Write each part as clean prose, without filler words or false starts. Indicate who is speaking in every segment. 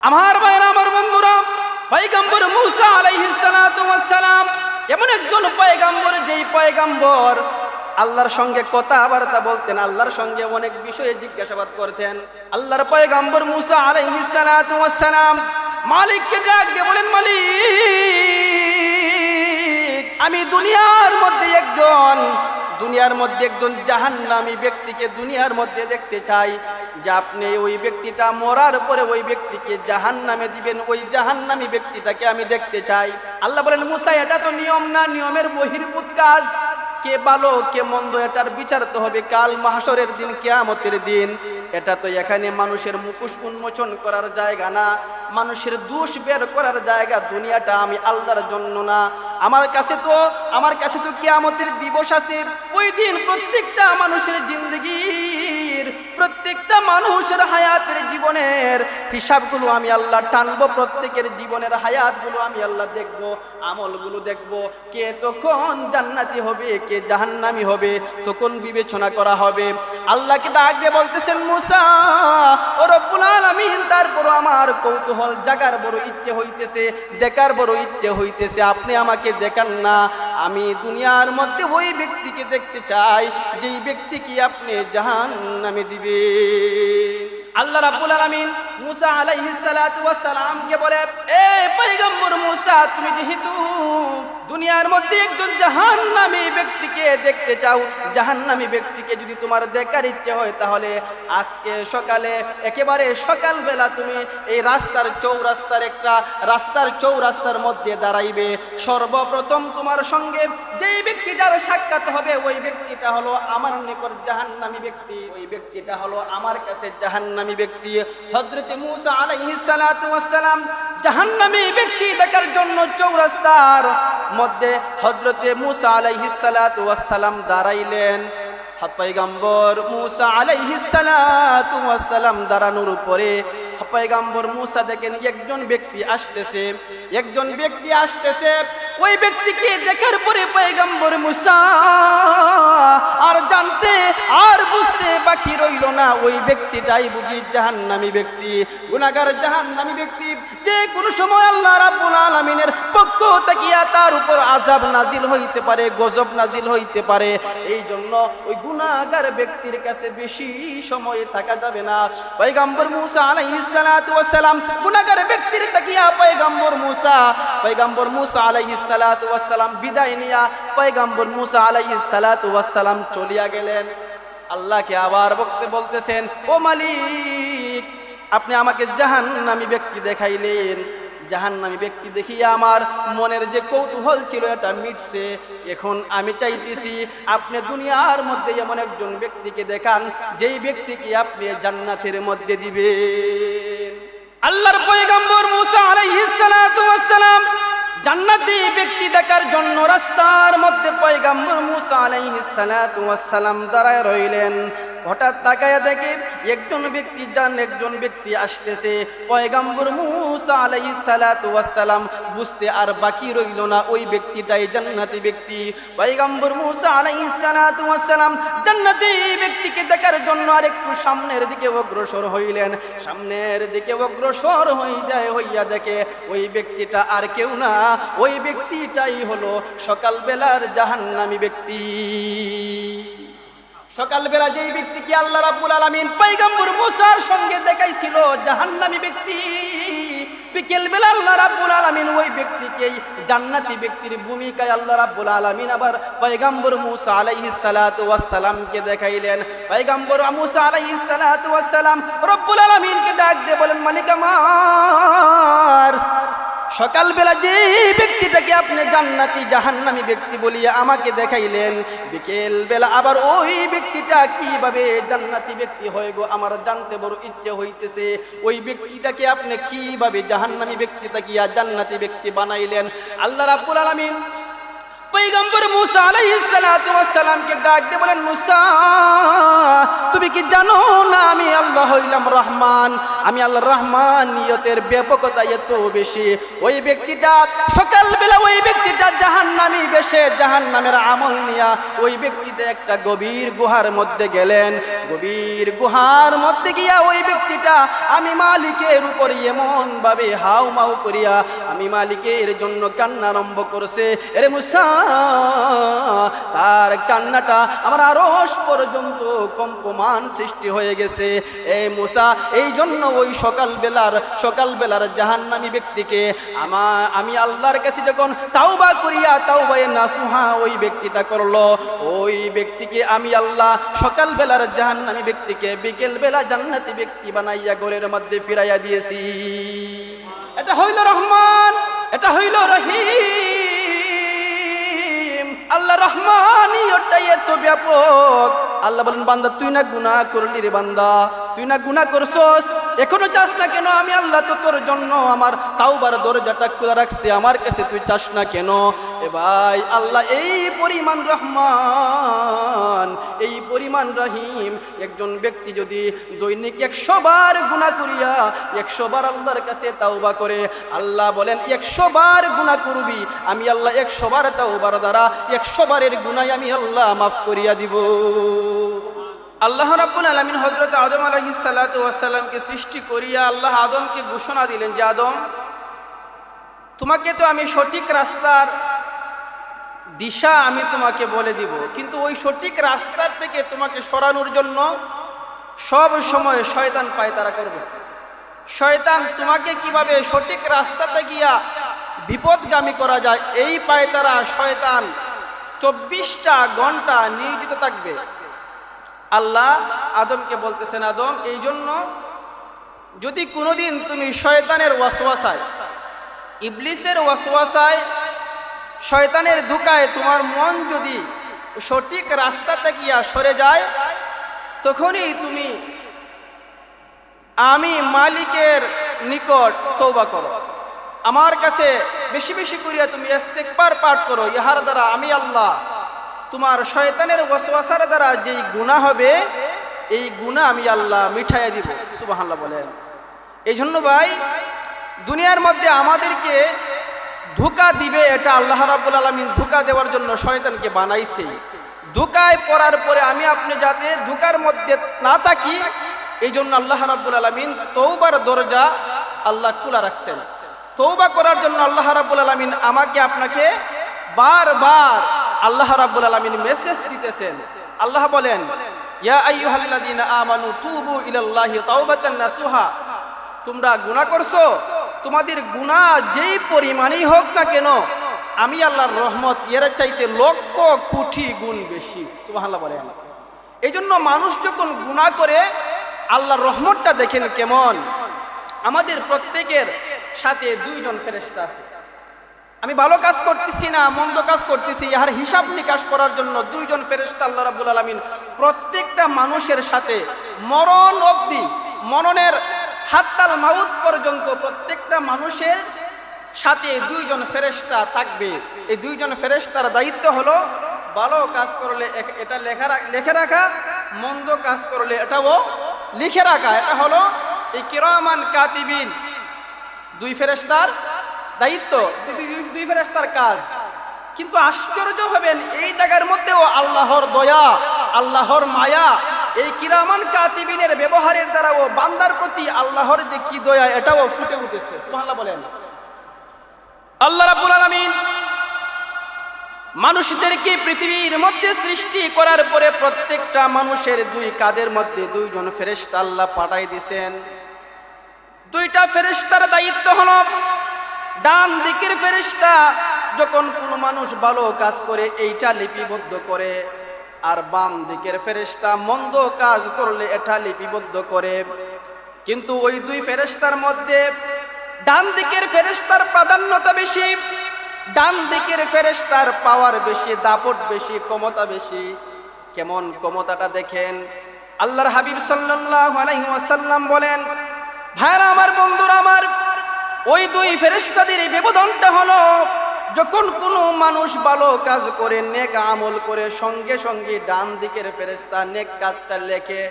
Speaker 1: আমার ভাইরা, আমার বন্ধুরা, পয়গম্বর মূসা আলাইহিস সালাতু ওয়াস সালাম এমন একজন পয়গম্বর, যেই পয়গম্বর আল্লাহর সঙ্গে কথাবার্তা বলতেন, আল্লাহর সঙ্গে অনেক বিষয়ে জিজ্ঞাসাবাদ করতেন। আল্লাহর পয়গম্বর মূসা আলাইহিস সালাতু ওয়াস সালাম মালিককে ডাক দিয়ে বলেন, মালিক, আমি দুনিয়ার মধ্যে একজন জাহান্নামী ব্যক্তিকে দুনিয়ার মধ্যে দেখতে চাই, যে আপনি ওই ব্যক্তিটা মরার পরে ওই ব্যক্তিকে জাহান্নামে দিবেন, ওই জাহান্নামী ব্যক্তিটাকে আমি দেখতে চাই। আল্লাহ বলেন, মুসা, এটা তো নিয়ম না, নিয়মের বহির্ভূত কাজ। কে ভালো কে মন্দ এটার বিচার তো হবে কাল মাহশরের দিন, কিয়ামতের দিন। এটা তো এখানে মানুষের মুখোশ উন্মোচন করার জায়গা না, মানুষের দোষ বের করার জায়গা। দুনিয়াটা আমি আল্লাহর জন্য না, আমার কাছে তো কিয়ামতের দিবস আছে। ওই দিন প্রত্যেকটা মানুষের জিন্দগির, প্রত্যেকটা মানুষের হায়াতের জীবনের হিসাবগুলো আমি আল্লাহ টানবো। প্রত্যেকের জীবনের হায়াতগুলো আমি আল্লাহ দেখব, আমলগুলো দেখব। কে তখন জান্নাতি হবে, কে জাহান্নামী হবে, তখন বিবেচনা করা হবে। আল্লাহকে ডাক দিয়ে বলতেছেন, মুসা ও রব্বুল আলামিন, তারপর আমার কৌতূহল জাগার বড় ইচ্ছে হইতেছে, দেখার বড় ইচ্ছে হইতেছে, আপনি আমাকে দেখান না। আমি দুনিয়ার মধ্যে ওই ব্যক্তিকে দেখতে চাই, যেই ব্যক্তিকে আপনি জাহান্নামে দিবেন। আল্লাহ রাব্বুল আলামিন মুসা আলাইহিস সালাতু ওয়াস সালামকে বলে, এ পয়গম্বর মুসা, তুমি যেহেতু দুনিয়ার মধ্যে একজন জাহান্নামী ব্যক্তিকে দেখতে চাও, জাহান্নামী ব্যক্তিকে যদি তোমার দেখার ইচ্ছে হয়, তাহলে আজকে সকালে, একেবারে সকালবেলা তুমি এই রাস্তার চৌরাস্তার মধ্যে দাঁড়াইবে। সর্বপ্রথম তোমার সঙ্গে যেই ব্যক্তিটার সাক্ষাৎ হবে, ওই ব্যক্তিটা হলো আমার নিকট জাহান্নামী ব্যক্তি, ওই ব্যক্তিটা হলো আমার কাছে জাহান্নামী ব্যক্তি। হযরত মূসা আলাইহিস সালাতু ওয়াস সালাম জাহান্নামী ব্যক্তি দেখার জন্য চৌরাস্তার মধ্যে হযরত মূসা আলাইহিস সালাতু ওয়াস সালাম দাঁড়াইলেন। পয়গম্বর মূসা আলাইহিস সালাতু ওয়াস সালাম দাঁড়ানোর উপরে পয়গম্বর মূসা দেখেন একজন ব্যক্তি আসতেছে। ওই ব্যক্তিকে দেখার পরে পয়গম্বর মূসা আর জানতে আর বুঝতে বাকি রইল না, ওই ব্যক্তিটাই বুঝি জাহান্নামী ব্যক্তি, গুনাহগার জাহান্নামী ব্যক্তি, যে কোনো সময় আল্লাহ রাব্বুল আলামিনের পক্ষ থেকে তার উপর আযাব নাজিল হইতে পারে, গজব নাজিল হইতে পারে। এই জন্য ওই গুনাহগার ব্যক্তির কাছে বেশি সময় থাকা যাবে না। পয়গম্বর মূসা আলাইহিস সালাতু ওয়াস সালাম গুনাহগার ব্যক্তির তাকিয়া পয়গম্বর মূসা আলাইহিস সালাতু ওয়াস সালাম বিদায় নিয়া পয়গম্বর মূসা আলাইহিস সালাতু ওয়াস সালাম চলিয়া গেলেন। আল্লাহকে আবার বলতেছেন, ও মালিক, আপনি আমাকে জাহান্নামী ব্যক্তি দেখাইলেন, জাহান্নামী ব্যক্তি দেখিয়া আমার মনের যে কৌতূহল ছিল এটা মিটছে। এখন আমি চাইতেছি আপনি দুনিয়ার মধ্যে এমন একজন ব্যক্তিকে দেখান, যেই ব্যক্তিকে আপনি জান্নাতের মধ্যে দিবেন। আল্লাহর পয়গম্বর মূসা আলাইহিস সালাতু ওয়াস সালাম জান্নাতি ব্যক্তি দেখার জন্য রাস্তার মধ্যে পয়গম্বর মূসা আলাইহিস সালাতু ওয়াস সালাম দাঁড়ায় রইলেন। হঠাৎ তাকায়া দেখে একজন ব্যক্তি আসতেছে। পয়গম্বর মূসা আলাইহিস সালাতু ওয়াস সালাম বুঝতে আর বাকি রইল না, ওই ব্যক্তিটাই জান্নাতি ব্যক্তি। পয়গম্বর মূসা আলাইহিস সালাতু ওয়াস সালাম জান্নাতি ব্যক্তিকে দেখার জন্য আরেকটু সামনের দিকে অগ্রসর হইলেন। সামনের দিকে অগ্রসর হইয়া দেখে ওই ব্যক্তিটা আর কেউ না, ওই ব্যক্তিটাই হলো সকালবেলার জাহান্নামী ব্যক্তি। সকালবেলা যেই ব্যক্তিকে আল্লাহ রাব্বুল আলামিন পয়গম্বর মূসার সঙ্গে দেখাইছিল জাহান্নামী ব্যক্তি, বিকেলবেলা আল্লাহ রাব্বুল আলামিন ওই ব্যক্তিকে জান্নাতি ব্যক্তির ভূমিকায় আল্লাহ রাব্বুল আলামিন আবার পয়গম্বর মূসা আলাইহিস সালাতু ওয়াস সালামকে দেখাইলেন। পয়গম্বর মূসা আলাইহিস সালাতু ওয়াস সালাম রব্বুল আলামিনকে ডাক দিয়ে বলেন, মালিক আমার, সকালবেলা যে ব্যক্তিটাকে আপনি জান্নাতি জাহান্নামী ব্যক্তি বলিয়া আমাকে দেখাইলেন, বিকেল বেলা আবার ওই ব্যক্তিটা কিভাবে জান্নাতি ব্যক্তি হয় গো, আমার জানতে বড় ইচ্ছে হইতেছে। ওই ব্যক্তিটাকে আপনি কিভাবে জাহান্নামী ব্যক্তি তাকিয়া জান্নাতি ব্যক্তি বানাইলেন? আল্লাহ রাব্বুল আলামিন পয়গম্বর মুসা আলাইহিস সালাতু ওয়াস সালামকে ডাক দিয়ে বলেন, মুসা তুমি কি জানো না আমি আল্লাহ হইলাম রহমান, আমি আল্লাহর রহমানিয়তের ব্যাপকতা এত বেশি। ওই ব্যক্তিটা সকালবেলা ওই ব্যক্তিটা জাহান্নামী বেশে জাহান্নামের আমল নিয়া ওই ব্যক্তিটা একটা গভীর গুহার মধ্যে গেলেন। গভীর গুহার মধ্যে গিয়া ওই ব্যক্তিটা আমি মালিকের উপর এমন ভাবে হাউ মাউ করিয়া আমি মালিকের জন্য কান্না আরম্ভ করছে। এরে মুসা, তার কান্নাটা আমার আরশ পর্যন্ত কম্পমান সৃষ্টি হয়ে গেছে। এই মুসা এই জন্য ওই সকালবেলার জাহান্নামী ব্যক্তিকে আমি আল্লাহর কাছে যখন তাওবা করিয়া তাওবায়ে নাসুহা ওই ব্যক্তিটা করলো, ওই ব্যক্তিকে আমি আল্লাহ সকালবেলার জাহান্নামী ব্যক্তিকে বিকেলবেলা জান্নাতি ব্যক্তি বানাইয়া ঘরের মধ্যে ফিরাইয়া দিয়েছি। এটা হইল রহমান, এটা হইল রহিম। আল্লাহ রহমানিয়তটাই এত ব্যাপক। আল্লাহ বলেন, বান্দা তুই না গুনাহ করলি রে বান্দা, তুই না গুনাহ করছস, এখনো চাস না কেন? আমি আল্লাহ তো তোর জন্য আমার তাওবার দরজাটা খোলা রাখছি, আমার কাছে তুই চাস না কেন? এ ভাই, আল্লাহ এই পরিমাণ রহমান, এই পরিমাণ রহিম। একজন ব্যক্তি যদি দৈনিক 100 বার গুনাহ করিয়া 100 বার আল্লাহর কাছে তাওবা করে, আল্লাহ বলেন 100 বার গুনাহ করবি, আমি আল্লাহ 100 বার তাওবার দ্বারা 100 বারের গুনাহ আমি আল্লাহ মাফ করিয়া দিব। আল্লাহ রাব্বুল আলামিন হযরত আদম আলাইহিস সালাতু ওয়াস সালামকে সৃষ্টি করিয়া আল্লাহ আদমকে ঘোষণা দিলেন যে, আদম, তোমাকে তো আমি সঠিক রাস্তার দিশা আমি তোমাকে বলে দিব, কিন্তু ওই সঠিক রাস্তার থেকে তোমাকে সরানোর জন্য সব সময় শয়তান পায়তারা করবে। শয়তান তোমাকে কিভাবে সঠিক রাস্তাতে গিয়া বিপদগামী করা যায়, এই পায়তারা শয়তান 24টা ঘন্টা নিয়োজিত থাকবে। আল্লাহ আদমকে বলতেছেন, আদম, এই জন্য যদি কোনোদিন তুমি শয়তানের ওয়াসওয়াসায়, ইবলিসের ওয়াসওয়াসায়, শয়তানের ধোঁকায় তোমার মন যদি সঠিক রাস্তাতে গিয়া সরে যায়, তখনই তুমি আমি মালিকের নিকট তওবা করো, আমার কাছে বেশি বেশি করিয়া তুমি ইস্তেগফার পাঠ করো। ইহার দ্বারা আমি আল্লাহ তোমার শয়তানের ওয়াসওয়াসার দ্বারা যেই গুনাহ হবে, এই গুনাহ আমি আল্লাহ মিঠাইয়া দিব। সুবহানাল্লাহ বলেন। এই জন্য ভাই, দুনিয়ার মধ্যে আমাদেরকে ধোঁকা দিবে, এটা আল্লাহ রাব্বুল আলামিন ধোঁকা দেওয়ার জন্য শয়তানকে বানাইছে। ধোঁকায় পড়ার পরে আমি আপনি যাতে ধোঁকার মধ্যে না থাকি, এই জন্য আল্লাহ রাব্বুল আলামিন তওবার দরজা আল্লাহ খোলা রাখছেন। তওবা করার জন্য আল্লাহ রাব্বুল আলামিন আমাকে আপনাকে বারবার আল্লাহ রাব্বুল আলামিন মেসেজ দিতেছেন। আল্লাহ বলেন, ইয়া আইয়ুহাল্লাযীনা আমানু তুবু ইলাল্লাহি তাওবাতান নাসুহা, তোমরা গুনাহ করছো, তোমাদের গুনাহ যেই পরিমাণই হোক না কেন, আমি আল্লাহর রহমত এর চাইতে লক্ষ কোটি গুণ বেশি। সুবহানাল্লাহ বলেন। এই জন্য মানুষ যখন গুনাহ করে আল্লাহর রহমতটা দেখেন কেমন। আমাদের প্রত্যেকের সাথে 2 জন ফেরেশতা আছে। আমি ভালো কাজ করতেছি না মন্দ কাজ করতেছি, ইহার হিসাব নিকাশ করার জন্য 2 জন ফেরেশতা আল্লাহ রাব্বুল আলামিন প্রত্যেকটা মানুষের সাথে মরণ অবধি, মরণের হাত্তাল মাউত পর্যন্ত প্রত্যেকটা মানুষের সাথে 2 জন ফেরেশতা থাকবে। এই 2 জন ফেরেশতার দায়িত্ব হলো ভালো কাজ করলে এটা লেখে রাখা, মন্দ কাজ করলে এটাও লিখে রাখা। এটা হলো এই কিরামান কাতিবিন 2 ফেরেশতার দায়িত্ব, 2 ফেরেশতার কাজ। কিন্তু আশ্চর্য হবেন, এই জায়গার মধ্যেও আল্লাহর দয়া, আল্লাহর মায়া, এই কিরামান কাতিবিনের ব্যবহারের দ্বারাও বান্দার প্রতি আল্লাহর যে কি দয়া, এটাও ফুটে উঠেছে। সুবহানাল্লাহ বলেন। আল্লাহ রাব্বুল আলামিন মানুষদেরকে পৃথিবীর মধ্যে সৃষ্টি করার পরে প্রত্যেকটা মানুষের 2 কাঁধের মধ্যে 2 জন ফেরেশতা আল্লাহ পাঠাই দিয়েছেন। 2টা ফেরেশতার দায়িত্ব হলো, ডান দিকের ফেরেশতা যখন কোনো মানুষ ভালো কাজ করে এইটা লিপিবদ্ধ করে, আর বাম দিকের ফেরেশতা মন্দ কাজ করলে এটা লিপিবদ্ধ করে। কিন্তু ওই 2 ফেরেশতার মধ্যে ডান দিকের ফেরেশতার প্রাধান্যতা বেশি, ডান দিকের ফেরেশতার পাওয়ার বেশি, দাপট বেশি, ক্ষমতা বেশি। কেমন ক্ষমতাটা দেখেন। আল্লাহর হাবিব সাল্লাল্লাহু আলাইহি ওয়াসাল্লাম বলেন, ভাইরা আমার, বন্ধুরা আমার, ওই 2 ফেরেশতাদের এই ব্যবধানটা হলো যখন কোনো মানুষ ভালো কাজ করে, নেক আমল করে, সঙ্গে সঙ্গে ডান দিকের ফেরেশতা নেক কাজটা লেখে,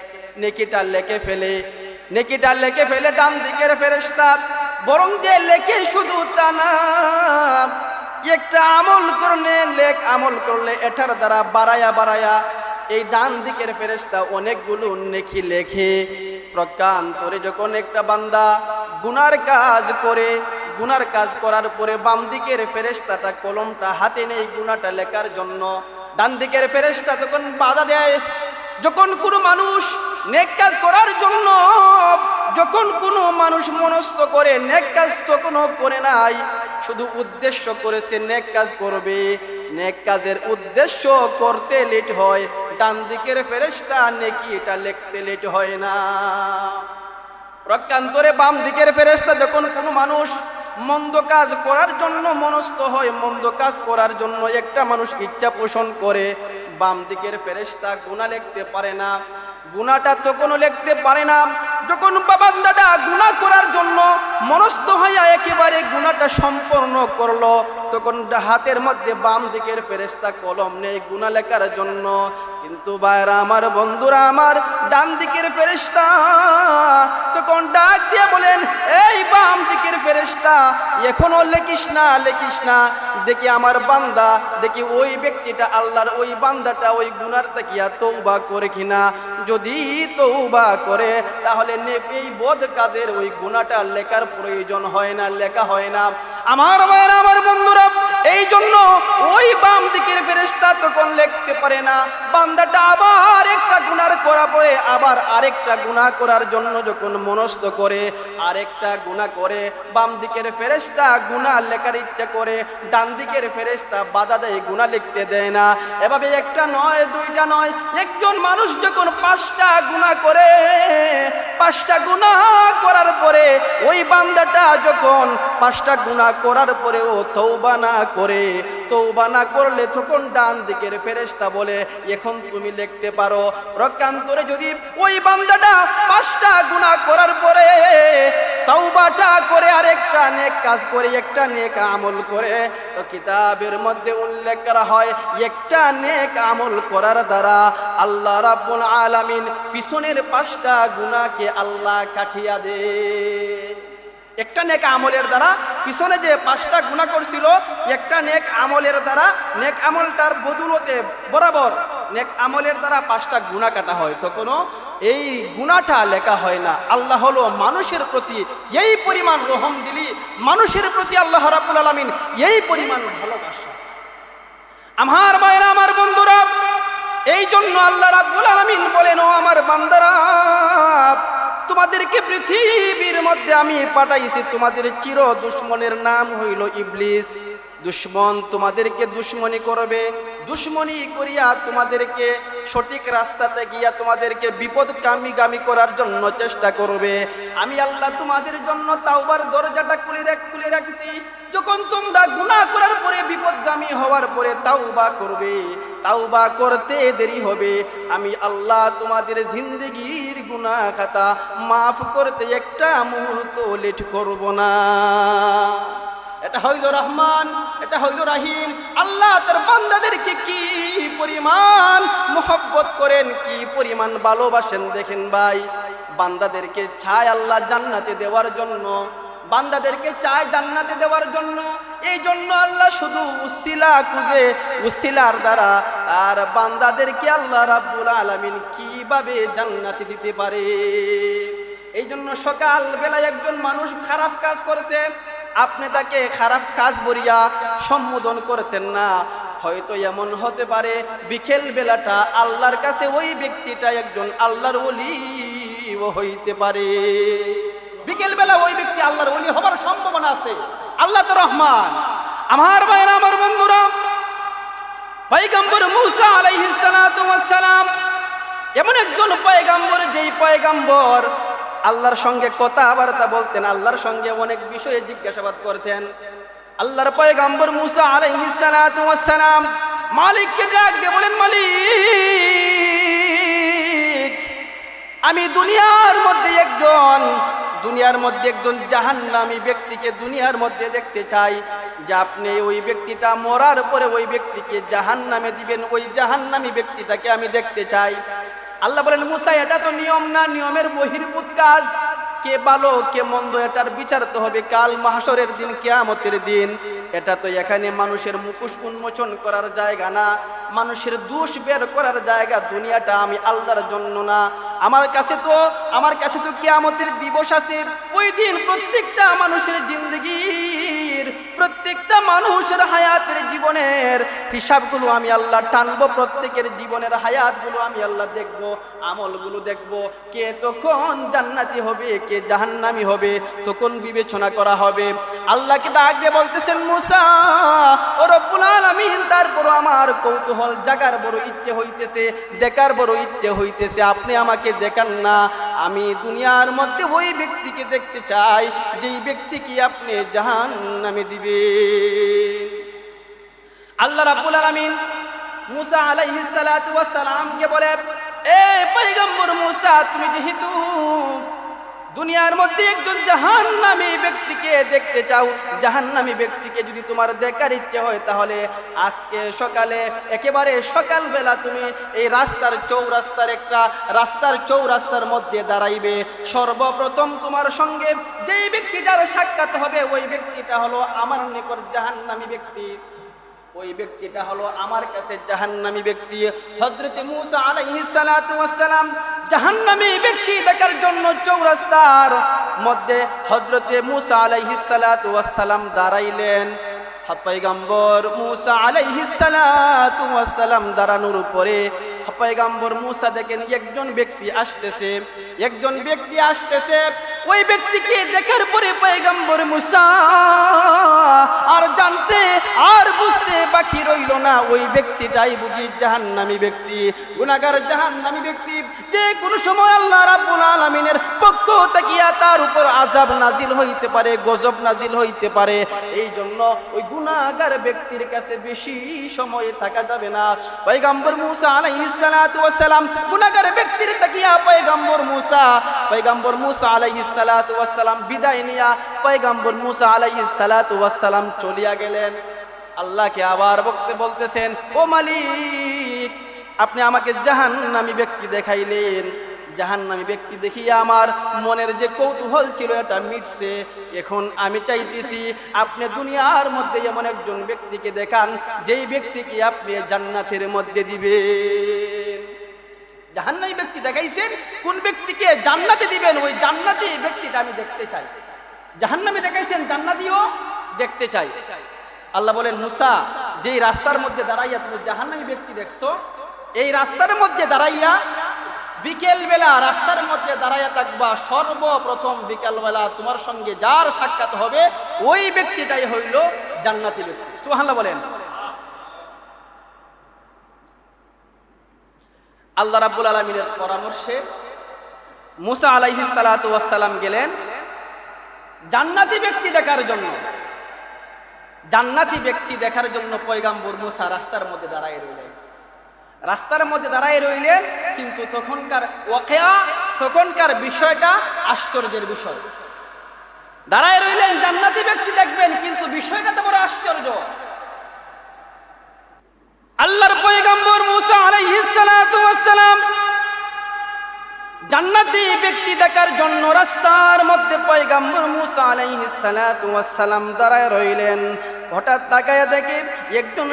Speaker 1: নেকিটা লেখে ফেলে, নেকিটা লেখে ফেলে ডান দিকের ফেরেশতা। বরং যে লেখে শুধু তা না, একটা আমল করলে, নেক আমল করলে এটার দ্বারা বাড়ায়া বাড়ায়া এই ডান দিকের ফেরেশতা অনেকগুলো নেকি লেখে। প্রকান্তরে যখন একটা বান্দা গুনার কাজ করে, গুনার কাজ করার পরে বাম দিকের ফেরেশতাটা কলমটা হাতে নেই গুনাহটা লেখার জন্য, ডান দিকের ফেরেশতা তখন বাধা দেয়। যখন কোনো মানুষ নেক কাজ করার জন্য, যখন কোনো মানুষ মনস্থ করে নেক কাজ তখনও করে নাই, শুধু উদ্দেশ্য করেছে নেক কাজ করবে, নেক কাজের উদ্দেশ্য করতে লেট হয়, ডান দিকের ফেরেশতা নেকি এটা লিখতে লেট হয় না। প্রকান্তরে বাম দিকের ফেরেশতা যখন কোনো মানুষ মন্দ কাজ করার জন্য মনস্থ হয়, মন্দ কাজ করার জন্য একটা মানুষ ইচ্ছা পোষণ করে, বাম দিকের ফেরেশতা গুনাহ লিখতে পারে না, গুনাহটা তখনও লিখতে পারে না যখন বান্দাটা গুনাহ করার জন্য মনস্থ হয়ে একেবারে গুনাহটা সম্পূর্ণ করলো, তখন হাতের মধ্যে বাম দিকের ফেরেশতা কলম নেই গুনাহ লেখার জন্য। কিন্তু ভাইরা আমার, বন্ধুরা আমার, ডান দিকের ফেরেশতা তখন ডাক দিয়ে বলেন, এই বাম দিকের ফেরেশতা এখনো লেখিস না, লেখিস না, দেখি আমার বান্দা, দেখি ওই ব্যক্তিটা, আল্লাহর ওই বান্দাটা ওই গুনার তাকিয়া তওবা করে কিনা। যদি তওবা করে তাহলে এই বদ কাজের ওই গুনাহটা লেখার প্রয়োজন হয় না, লেখা হয় না। আমার ভাইরা আমার বন্ধুরা, এই জন্য ওই বাম দিকের ফেরেশতা তখন লিখতে পারে না। বান্দাটা আবার একটা গুনাহ করার পরে আবার আরেকটা গুনাহ করার জন্য যখন মনস্থ করে, আরেকটা গুনাহ করে, বাম দিকের ফেরেশতা গুনাহ লেখার ইচ্ছা করে, ডান দিকের ফেরেশতা বাধা দেয়, গুনাহ লিখতে দেয় না। এভাবে একটা নয়, দুইটা নয়, একজন মানুষ যখন 5টা গুনাহ করে, 5টা গুনাহ করার পরে ওই বান্দাটা যখন 5টা গুনাহ করার পরেও তওবা না করে, তওবা না করলে তখন ডান দিকের ফেরেশতা বলে, এখন তুমি লিখতে পারো। প্রকান্তরে যদি ওই বান্দাটা 5টা গুনাহ করার পরে তওবাটা করে আরেকটা নেক কাজ করে, একটা নেক আমল করে, তো কিতাবের মধ্যে উল্লেখ করা হয় একটা নেক আমল করার দ্বারা আল্লাহ রাব্বুল আলামিন পিছনের 5টা গুনাহকে আল্লাহ কাটিয়ে দেয়। একটা নেক আমলের দ্বারা পিছনে যে 5টা গুনাহ করছিল, একটা নেক আমলের দ্বারা, নেক আমলটার বদৌলতে বরাবর নেক আমলের দ্বারা 5টা গুনাহ কাটা হয়, তো কোনো এই গুনাহটা লেখা হয় না। আল্লাহ হলো মানুষের প্রতি এই পরিমাণ রহম দিলি, মানুষের প্রতি আল্লাহ রাব্বুল আলামিন এই পরিমাণ ভালোবাসা। আমার ভাইরা আমার বন্ধুরা, এই জন্য আল্লাহ রাব্বুল আলামিন বলেন, ও আমার বান্দারা, তোমাদেরকে পৃথিবীর মধ্যে আমি পাঠাইছি, তোমাদের চির দুশ্মনের নাম হইল ইবলিস। দুশ্মন তোমাদেরকে দুশ্মনী করবে, দুশ্মনী করিয়া তোমাদেরকে সঠিক রাস্তাতে গিয়া তোমাদেরকে বিপদগামী করার জন্য চেষ্টা করবে। আমি আল্লাহ তোমাদের জন্য তাওবার দরজাটা খুলে রাখছি। যখন তোমরা গুনাহ করার পরে, বিপদগামী হওয়ার পরে তাওবা করবে, তাওবা করতে দেরি হবে, আমি আল্লাহ তোমাদের জিন্দেগির গুনাহ খাতা মাফ করতে একটা মুহূর্ত লেট করব না। এটা হইল রহমান, এটা হইল রাহিম। আল্লাহ তার বান্দাদেরকে কি পরিমাণ মোহব্বত করেন, কি পরিমাণ ভালোবাসেন দেখেন ভাই। বান্দাদেরকে চায় আল্লাহ জান্নাতে দেওয়ার জন্য, বান্দাদেরকে চায় জান্নাতে দেওয়ার জন্য। এই জন্য আল্লাহ শুধু উসিলা খুঁজে, উসিলার দ্বারা আর বান্দাদেরকে আল্লাহ রাব্বুল আলামিন কিভাবে জান্নাতে দিতে পারে। এই জন্য সকাল বেলায় একজন মানুষ খারাপ কাজ করেছে, আপনি তাকে খারাপ কাজ বলিয়া সম্বোধন করতেন না। হয়তো এমন হতে পারে বিকেল বেলাটা আল্লাহর কাছে ওই ব্যক্তিটা একজন আল্লাহর ওলি হইতে পারে। বিকেল বেলা ওই ব্যক্তি আল্লাহর ওলি হবার সম্ভাবনা আছে। আল্লাহ তো রহমান। আমার ভাইরা আমার বন্ধুরা, পয়গম্বর মূসা আলাইহিস সালাতু ওয়াস সালাম এমন একজন পয়গম্বর, যেই পয়গম্বর আল্লাহর সঙ্গে কথাবার্তা বলতেন, আল্লাহর সঙ্গে অনেক বিষয়ে জিজ্ঞাসাবাদ করতেন। আল্লাহর পয়গম্বর মূসা আলাইহিস সালাতু ওয়াস সালাম মালিককে ডাক দিয়ে বলেন, মালিক, আমি দুনিয়ার মধ্যে একজন দুনিয়ার মধ্যে একজন জাহান্নামী ব্যক্তিকে দুনিয়ার মধ্যে দেখতে চাই, যে আপনি ওই ব্যক্তিটা মরার পরে ওই ব্যক্তিকে জাহান্নামে দিবেন, ওই জাহান্নামী ব্যক্তিটাকে আমি দেখতে চাই। আল্লাহ বলেন, মুসা এটা তো নিয়ম না, নিয়মের বহির্ভূত কাজ। কে ভালো কে মন্দ এটার বিচার তো হবে কাল মাহশরের দিন, কিয়ামতের দিন। এটা তো এখানে মানুষের মুখোশ উন্মোচন করার জায়গা না, মানুষের দোষ বের করার জায়গা। দুনিয়াটা আমি আল্লাহর জন্য না, আমার কাছে তো কিয়ামতের দিবস আছে। ওই দিন প্রত্যেকটা মানুষের জিন্দগির, প্রত্যেকটা মানুষের হায়াতের জীবনের হিসাবগুলো আমি আল্লাহ টানবো। প্রত্যেকের জীবনের হায়াতগুলো আমি আল্লাহ দেখব, আমলগুলো দেখব। কে তখন জান্নাতি হবে, কে জাহান্নামী হবে, তখন বিবেচনা করা হবে। আল্লাহকে ডাক দিয়ে বলতেছেন, মুসা ও রব্বুল আলামিন, তারপর আমার কৌতূহল জাগার বড় ইচ্ছে হইতেছে, দেখার বড় ইচ্ছে হইতেছে। আপনি আমাকে দেখান না, আমি দুনিয়ার মধ্যে ওই ব্যক্তিকে দেখতে চাই যেই ব্যক্তিকে আপনি জাহান্নামে দিবেন। আল্লাহ রাব্বুল আলামিন মুসা আলাইহিস সালাতু ওয়াস সালামকে বলে, এ পয়গম্বর মুসা, তুমি যেহেতু দুনিয়ার মধ্যে একজন জাহান্নামী ব্যক্তিকে দেখতে চাও, জাহান্নামী ব্যক্তিকে যদি তোমার দেখার ইচ্ছে হয়, তাহলে আজকে সকালে, একেবারে সকালবেলা তুমি এই রাস্তার চৌরাস্তার মধ্যে দাঁড়াইবে। সর্বপ্রথম তোমার সঙ্গে যেই ব্যক্তিটার সাক্ষাৎ হবে, ওই ব্যক্তিটা হলো আমার নিকট জাহান্নামী ব্যক্তি, ওই ব্যক্তিটা হলো আমার কাছে জাহান্নামী ব্যক্তি। হযরত মূসা আলাইহিস সালাতু ওয়াস সালাম জাহান্নামী ব্যক্তি দেখার জন্য চৌরাস্তার মধ্যে হযরত মূসা আলাইহিস সালাতু ওয়াস সালাম দাঁড়াইলেন। পয়গম্বর মূসা আলাইহিস সালাতু ওয়াস সালাম দাঁড়ানোর উপরে পয়গম্বর মূসা দেখেন একজন ব্যক্তি আসতেছে। ওই ব্যক্তিকে দেখার পরে পয়গম্বর মূসা আর জানতে আর বুঝতে বাকি রইল না, ওই ব্যক্তিটাই বুঝি জাহান্নামী ব্যক্তি, গুনাহগার জাহান্নামী ব্যক্তি। যে কোনো সময় আল্লাহ রাব্বুল আলামিনের পক্ষ থেকে তার উপর আযাব নাজিল হইতে পারে, গজব নাজিল হইতে পারে। এই জন্য ওই গুনাহগার ব্যক্তির কাছে বেশি সময় থাকা যাবে না। পয়গম্বর মূসা আলাইহিস সালাতু ওয়াস সালাম গুনাহগার ব্যক্তির তাকিয়া পয়গম্বর মূসা আলাইহিস সালাতু ওয়াস সালাম বিদায় নিয়া পয়গম্বর মূসা আলাইহিস সালাতু ওয়াস সালাম চলিয়া গেলেন। আল্লাহকে আবার বলতেছেন, ও মালিক, আপনি আমাকে জাহান্নামী ব্যক্তি দেখাইলেন, জাহান্নামী ব্যক্তি দেখিয়া আমার মনের যে কৌতূহল ছিল এটা মিটছে। এখন আমি চাইতেছি আপনি দুনিয়ার মধ্যে এমন একজন ব্যক্তিকে দেখান যেই ব্যক্তিকে আপনি জান্নাতের মধ্যে দিবেন। জাহান্নামী ব্যক্তি দেখাইছেন, কোন ব্যক্তিকে জান্নাতে দিবেন, ওই জান্নাতি ব্যক্তিটা আমি দেখতে চাই। জাহান্নামী দেখাইছেন, জান্নাতিও দেখতে চাই। আল্লাহ বলেন, মুসা, যেই রাস্তার মধ্যে দাঁড়াইয়া তুমি জাহান্নামী ব্যক্তি দেখছো, এই রাস্তার মধ্যে দাঁড়াইয়া বিকেল বেলা রাস্তার মধ্যে দাঁড়াইয়া থাকবা। সর্বপ্রথম বিকেল বেলা তোমার সঙ্গে যার সাক্ষাৎ হবে, ওই ব্যক্তিটাই হইল জান্নাতি ব্যক্তি। সুবহানাল্লাহ বলেন। আল্লাহ রাব্বুল আলামিনের পরামর্শে মূসা আলাইহিস সালাতু ওয়াস সালাম গেলেন জান্নাতি ব্যক্তি দেখার জন্য। জান্নাতি ব্যক্তি দেখার জন্য পয়গম্বর মূসা রাস্তার মধ্যে দাঁড়ায় রইলেন। কিন্তু তখনকার বিষয়টা আশ্চর্যের বিষয়। দাঁড়ায় রইলেন, জান্নাতি ব্যক্তি দেখবেন, কিন্তু বিষয়টা তো বড় আশ্চর্য। আল্লাহর পয়গম্বর মূসা আলাইহিস সালাতু ওয়াস সালাম জান্নাতি ব্যক্তি দেখার জন্য রাস্তার মধ্যে পয়গম্বর মূসা আলাইহিস সালাতু ওয়াস সালাম দাঁড়ায় রইলেন। হঠাৎ তাকায়া দেখে একজন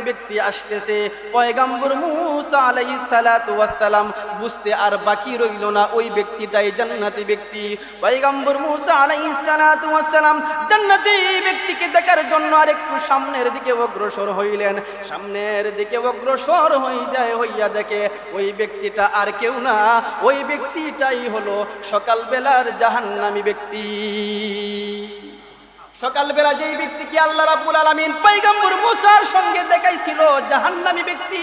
Speaker 1: ব্যক্তি আসতেছে। পয়গম্বর মূসা আলাইহিস সালাতু ওয়াস সালাম বুঝতে আর বাকি রইল না, ওই ব্যক্তিটাই জান্নাতি ব্যক্তি। পয়গম্বর মূসা আলাইহিস সালাতু ওয়াস সালাম জান্নাতি ব্যক্তিকে দেখার জন্য আরেকটু সামনের দিকে অগ্রসর হইলেন। সামনের দিকে অগ্রসর হইয়া দেখে ওই ব্যক্তিটা আর কেউ না, ওই ব্যক্তিটাই হলো সকালবেলার জাহান্নামী ব্যক্তি। সকালবেলা যেই ব্যক্তিকে আল্লাহ রাব্বুল আলামিন পয়গম্বর মূসার সঙ্গে দেখাইছিল জাহান্নামী ব্যক্তি,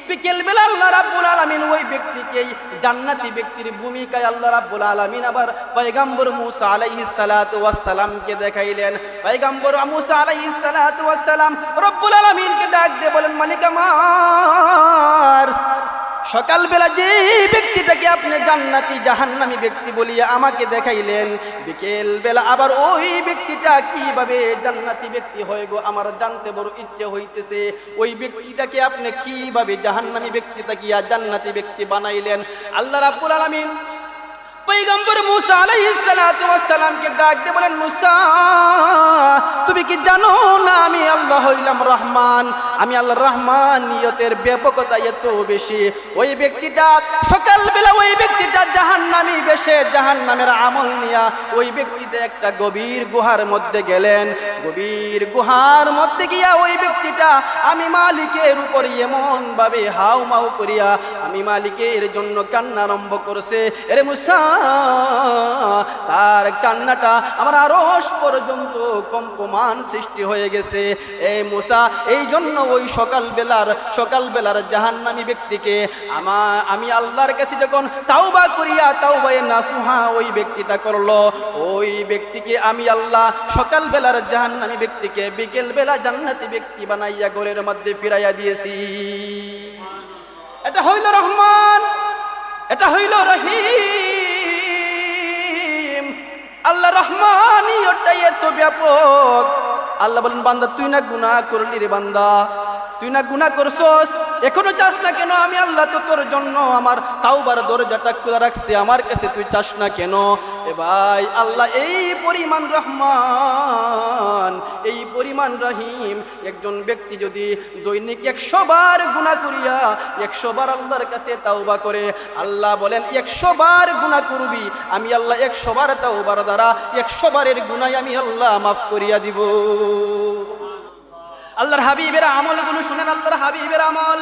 Speaker 1: বিকেলবেলা আল্লাহ রাব্বুল আলামিন ওই ব্যক্তিকেই জান্নাতি ব্যক্তির ভূমিকায় আল্লাহ রাব্বুল আলামিন আবার পয়গম্বর মূসা আলাইহিস সালাতু ওয়াস সালামকে দেখাইলেন। পয়গম্বর মূসা আলাইহিস সালাতু ওয়াস সালাম রব্বুল আলামিনকে ডাক দিয়ে বলেন, মালিক আমার, সকালবেলা যে ব্যক্তিটাকে আপনি জান্নাতি জাহান্নামী ব্যক্তি বলিয়া আমাকে দেখাইলেন, বিকেল বেলা আবার ওই ব্যক্তিটা কিভাবে জান্নাতি ব্যক্তি হয় গো আমার জানতে বড় ইচ্ছে হইতেছে। ওই ব্যক্তিটাকে আপনি কিভাবে জাহান্নামী ব্যক্তি তাকিয়া জান্নাতি ব্যক্তি বানাইলেন? আল্লাহ রাব্বুল আলামিন পয়গম্বর মুসা আলাইহিস সালাতু ওয়াস সালামকে ডাক দিয়ে বলেন, মুসা তুমি কি জানো না আমি আল্লাহ হইলাম রহমান, আমি আল্লাহর রহমানিয়তের ব্যাপকতা এত বেশি। ওই ব্যক্তিটা সকালবেলা ওই ব্যক্তিটা জাহান্নামী বেশে জাহান্নামের আমল নিয়া ওই ব্যক্তিটা একটা গভীর গুহার মধ্যে গেলেন। গভীর গুহার মধ্যে গিয়া ওই ব্যক্তিটা আমি মালিকের উপর এমন ভাবে হাউমাউ করিয়া আমি মালিকের জন্য কান্না আরম্ভ করছে। এরে মুসা, তার কান্নাটা আমার আরশ পর্যন্ত কম্পমান সৃষ্টি হয়ে গেছে। এই মুসা, এই জন্য ওই সকালবেলার জাহান্নামী ব্যক্তিকে আমি আল্লাহর কাছে যখন তাওবা করিয়া তাওবায়ে নাসুহা ওই ব্যক্তিটা করলো, ওই ব্যক্তিকে আমি আল্লাহ সকালবেলার জাহান্নামী ব্যক্তিকে বিকেলবেলা জান্নাতি ব্যক্তি বানাইয়া ঘরের মধ্যে ফিরাইয়া দিয়েছি। এটা হইল রহমান, এটা হইল রহিম। আল্লাহ রহমানিয়তটা এত ব্যাপক। আল্লাহ বলেন, বান্দা তুই না গুনাহ করলি রে বান্দা, তুই না গুনাহ করছস, এখনো চাস না কেন? আমি আল্লাহ তো তোর জন্য আমার তাওবার দরজাটা খোলা রাখছি, আমার কাছে তুই চাস না কেন? এ ভাই, আল্লাহ এই পরিমাণ রহমান, এই পরিমাণ রহিম। একজন ব্যক্তি যদি দৈনিক 100 বার গুনাহ করিয়া 100 বার আল্লাহর কাছে তাওবা করে, আল্লাহ বলেন 100 বার গুনাহ করবি, আমি আল্লাহ 100 বার তাওবার দ্বারা 100 বারের গুনাহ আমি আল্লাহ মাফ করিয়া দিব। আল্লাহর হাবিবের আমলগুলো শুনেন, আল্লাহর হাবিবের আমল।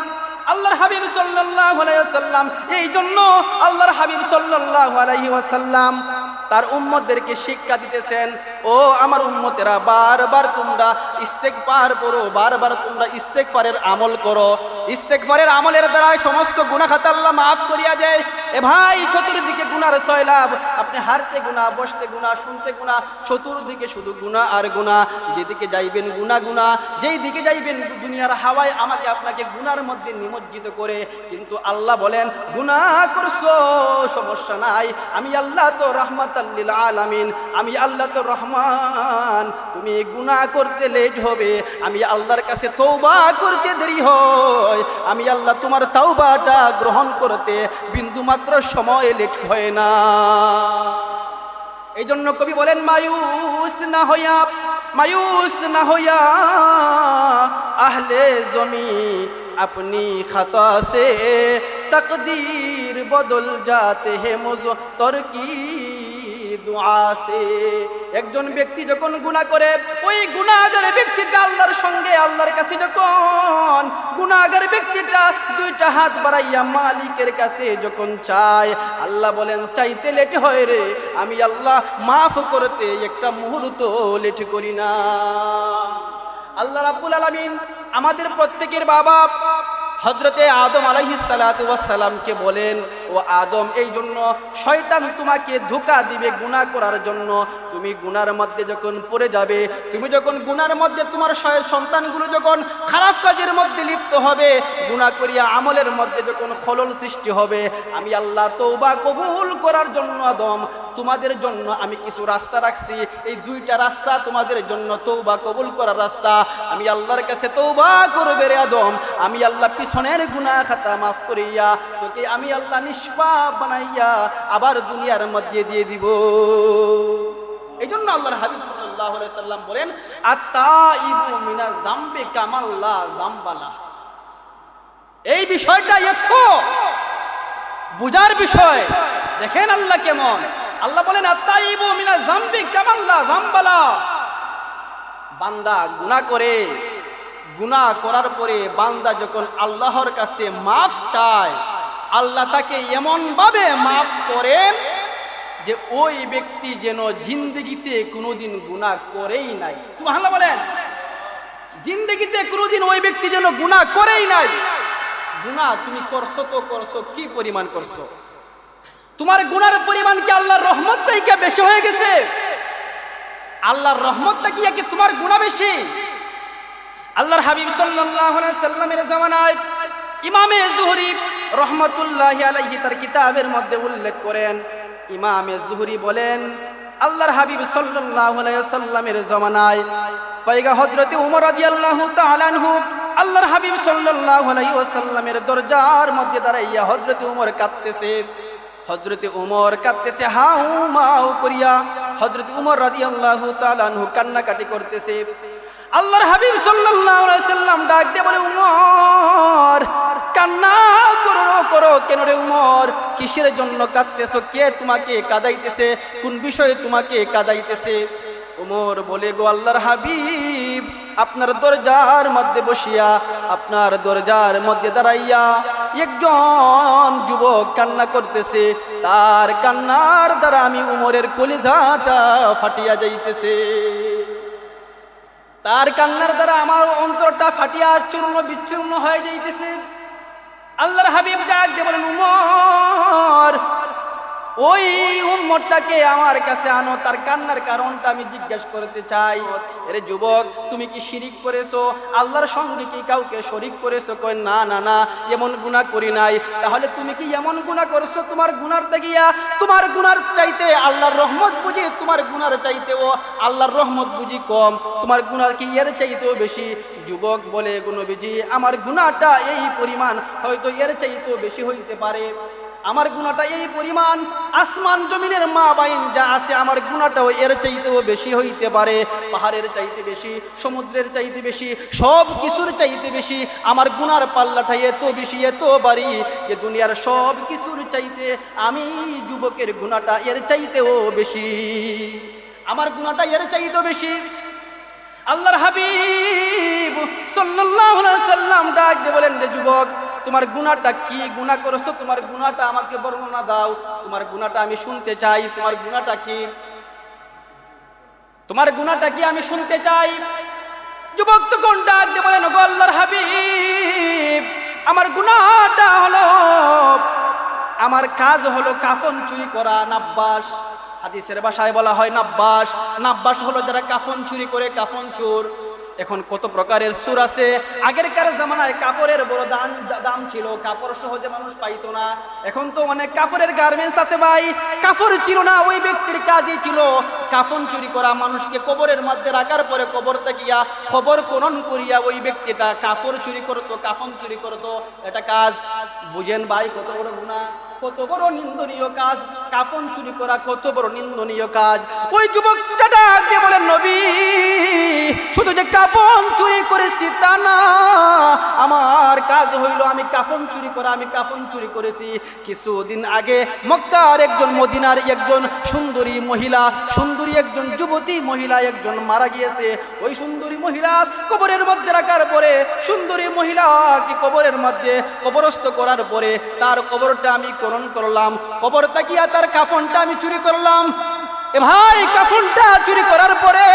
Speaker 1: আল্লাহর হাবিব সাল্লাল্লাহু আলাইহি ওয়াসাল্লাম, এই জন্য আল্লাহর হাবিব সাল্লাল্লাহু আলাইহি ওয়াসাল্লাম তার উম্মতদেরকে শিক্ষা দিতেছেন, ও আমার উম্মতেরা, বারবার তোমরা ইস্তেগফার করো, বারবার তোমরা ইস্তেগফারের আমল করো। ইস্তেগফারের আমলের দ্বারা সমস্ত গুনাহ খাতা আল্লাহ মাফ করিয়া দেয়। এ ভাই, চতুর্দিকে গুনার সয়লাভ, আপনি হারতে গুনাহ, বসতে গুনাহ, শুনতে গুনাহ, চতুর্দিকে শুধু গুনাহ আর গুনাহ। যেদিকে যাইবেন গুনাহ গুনাহ, যেই দিকে যাইবেন দুনিয়ার হাওয়ায় আমাকে আপনাকে গুনার মধ্যে নিমজ্জিত করে। কিন্তু আল্লাহ বলেন, গুনাহ করছো সমস্যা নাই, আমি আল্লাহ তো রাহমাতুল লিল আলামিন, আমি আল্লাহ তো রহমান। তুমি গুনাহ করতে লেট হবে, আমি আল্লাহর কাছে তওবা করতে দেরি হয়, আমি আল্লাহ তোমার তাওবাটা গ্রহণ করতে বিন্দু মাত্র সময় লেট হয় না। এই জন্য কবি বলেন, মায়ুস না হইয়া আহলে জমি अपनी खता से तकदीर बदल जाते हैं मुज़तर की दुआ से। একজন ব্যক্তি যখন গুনাহ করে, ওই গুনাহগার ব্যক্তিটা আল্লাহর সঙ্গে আল্লাহর কাছে যখন গুনাহগার ব্যক্তিটা দুইটা হাত বাড়াইয়া মালিকের কাছে যখন চায়, আল্লাহ বলেন, চাইতে লেট হয় রে, আমি আল্লাহ মাফ করতে একটা মুহূর্ত লেট করি না। আল্লাহ রাব্বুল আলামিন আমাদের প্রত্যেকের বাবা হযরতে আদম আলাইহিস সালাতু ওয়াস সালামকে বলেন, ও আদম, এই জন্য শয়তান তোমাকে ধোঁকা দিবে গুনাহ করার জন্য। তুমি গুনার মধ্যে যখন পড়ে যাবে, তুমি যখন গুনার মধ্যে তোমার সন্তানগুলো যখন খারাপ কাজের মধ্যে লিপ্ত হবে, গুনাহ করিয়া আমলের মধ্যে যখন খলল সৃষ্টি হবে, আমি আল্লাহ তওবা কবুল করার জন্য আদম তোমাদের জন্য আমি কিছু রাস্তা রাখছি। এই দুইটা রাস্তা তোমাদের জন্য তওবা কবুল করার রাস্তা। আমি আল্লাহর কাছে তওবা করবে রে আদম, আমি আল্লাহ পিছনের গুনাহ খাতা মাফ করিয়া তোকে আমি আল্লাহ নিষ্পাপ বানাইয়া আবার দুনিয়ার মধ্যে দিয়ে দিব। এই জন্য আল্লাহর হাবিব সাল্লাল্লাহু আলাইহি সাল্লাম বলেন, আত-তাইবু মিনাজ যামবি কামাল্লা যামবালা। এই বিষয়টা একটু বুঝার বিষয়। দেখেন আল্লাহ কেমন। আল্লাহ বলেন, আত-তাইবু মিনাজ যামবি কামাল্লা যামবালা। বান্দা গুনাহ করে, গুনাহ করার পরে বান্দা যখন আল্লাহর কাছে মাফ চায়, আল্লাহ তাকে এমন ভাবে মাফ করেন যে ওই ব্যক্তি যেন জিন্দেগিতে কোনোদিন গুনাহ করেই নাই। সুবহানাল্লাহ বলেন, জিন্দেগিতে কোনোদিন ওই ব্যক্তি যেন গুনাহ করেই নাই। গুনাহ তুমি করছো তো করছো, কি পরিমাণ করছো? তোমার গুনার পরিমাণ কি আল্লাহর রহমতটাই কি বেশি হয়ে গেছে? আল্লাহর রহমতটা কি তোমার গুনাহ বেশি? আল্লাহর হাবিব সাল্লাল্লাহু আলাইহি সাল্লামের জামানায় ইমামে জুহরি রহমাতুল্লাহি আলাইহি তার কিতাবের মধ্যে উল্লেখ করেন, ইমামে জুহরি বলেন আল্লাহর হাবিব সাল্লাল্লাহু আলাইহি ওয়াসাল্লামের জামানায় হযরতে উমর রাদিয়াল্লাহু তাআলা আনহু আল্লাহর হাবিব সাল্লাল্লাহু আলাইহি ওয়াসাল্লামের দরজার মধ্যে দাঁড়াইয়া হযরতে উমর কাঁদতেছে। হযরতে উমর কাঁদতেছে হাউ মাউ করিয়া, হযরতে উমর রাদিয়াল্লাহু তাআলা আনহু কান্নাকাটি করতেছে। আল্লাহর হাবিব সাল্লাল্লাহু আলাইহি ওয়াসাল্লাম ডাক দিয়ে বলে, উমর কান্না করো কেন রে উমর? কিসের জন্য কাঁদতেছো? কে তোমাকে কাঁদাইতেছে? কোন বিষয়ে তোমাকে কাঁদাইতেছে? উমর বলে, গো আল্লাহর হাবিব, আপনার দরজার মধ্যে বসিয়া, আপনার দরজার মধ্যে দাঁড়াইয়া একজন যুবক কান্না করতেছে, তার কান্নার দ্বারা আমি উমরের কলিজাটা ফাটিয়া যাইতেছে, তার কান্নার দ্বারা আমার অন্তরটা ফাটিয়া চূর্ণ বিচ্ছিন্ন হয়ে যাইতেছে। আল্লাহর হাবিব ডাক দিয়ে বলেন, উমর ওই উম্মতটাকে আমার কাছে আনো, তার কান্নার কারণটা আমি জিজ্ঞেস করতে চাই। আরে যুবক, তুমি কি শিরিক করেছো? আল্লাহর সঙ্গে কি কাউকে শরীক করেছো? কই না না না, এমন গুনাহ করি নাই। তাহলে তুমি কি এমন গুনাহ করছো তোমার গুনার দেখিয়া তোমার গুনার চাইতে আল্লাহর রহমত বুঝি তোমার গুনার চাইতেও আল্লাহর রহমত বুঝি কম? তোমার গুনাহ কি এর চাইতেও বেশি? যুবক বলে, গো নবীজি, আমার গুনাহটা এই পরিমাণ, হয়তো এর চাইতেও বেশি হইতে পারে। আমার গুনাহটা এই পরিমাণ, আসমান জমিনের মা বাইন যা আছে আমার গুনাহটাও এর চাইতেও বেশি হইতে পারে। পাহাড়ের চাইতে বেশি, সমুদ্রের চাইতে বেশি, সব কিছুর চাইতে বেশি আমার গুনার পাল্লাটা এত বেশি, এত বাড়ি যে দুনিয়ার সব কিছুর চাইতে আমি যুবকের গুনাহটা এর চাইতেও বেশি, আমার গুনাহটা এর চাইতেও বেশি। আল্লাহর হাবিব সাল্লাল্লাহু আলাইহি সাল্লাম ডাক দিয়ে বলেন, রে যুবক, তোমার গুনাহটা কি? গুনাহ করেছো, তোমার গুনাহটা আমাকে বর্ণনা দাও, তোমার গুনাহটা আমি শুনতে চাই। তোমার গুনাহটা কি? তোমার গুনাহটা কি আমি শুনতে চাই। যুবক তখন ডাক দিয়ে বলেন, গো আল্লাহর হাবিব, আমার গুনাহটা হলো, আমার কাজ হলো কাফন চুরি করা, নাব্বাস। হাদিসের ভাষায় বলা হয় নাব্বাস। নাব্বাস হলো যারা কাফন চুরি করে, কাফন চোর। এখন কত প্রকারের চোর আছে। আগেরকার জামানায় কাপড়ের বড় দাম ছিল, কাপড় সহজে মানুষ পাইতো না। এখন তো অনেক কাপড়ের গার্মেন্টস আছে ভাই, কাপড় ছিল না, ওই ব্যক্তির কাজই ছিল কাফন চুরি করা, মানুষকে কবরের মধ্যে রাখার পরে কবর তাকিয়া খবর করণ করিয়া ওই ব্যক্তিটা কাপড় চুরি করতো, কাফন চুরি করতো। এটা কাজ বুঝেন ভাই, কত বড় গুনাহ, কত বড় নিন্দনীয় কাজ। কাফন চুরি করা কত বড় নিন্দনীয় কাজ। ওই যুবকটা ডাক দিয়ে বলেন, নবী, শুধু যে কাফন চুরি করেছি তা না, আমার কাজ হইল আমি কাফন চুরি করা, আমি কাফন চুরি করেছি। কিছুদিন আগে মক্কার একজন, মদিনার একজন সুন্দরী মহিলা, সুন্দরী একজন যুবতী মহিলা একজন মারা গিয়েছে। ওই সুন্দরী মহিলা কবরের মধ্যে রাখার পরে, সুন্দরী মহিলাকে কবরের মধ্যে কবরস্থ করার পরে তার কবরটা আমি করণ করলাম, কবর তাকিয়া তার কাফনটা আমি চুরি করলাম। এ ভাই, কাফনটা চুরি করার পরে,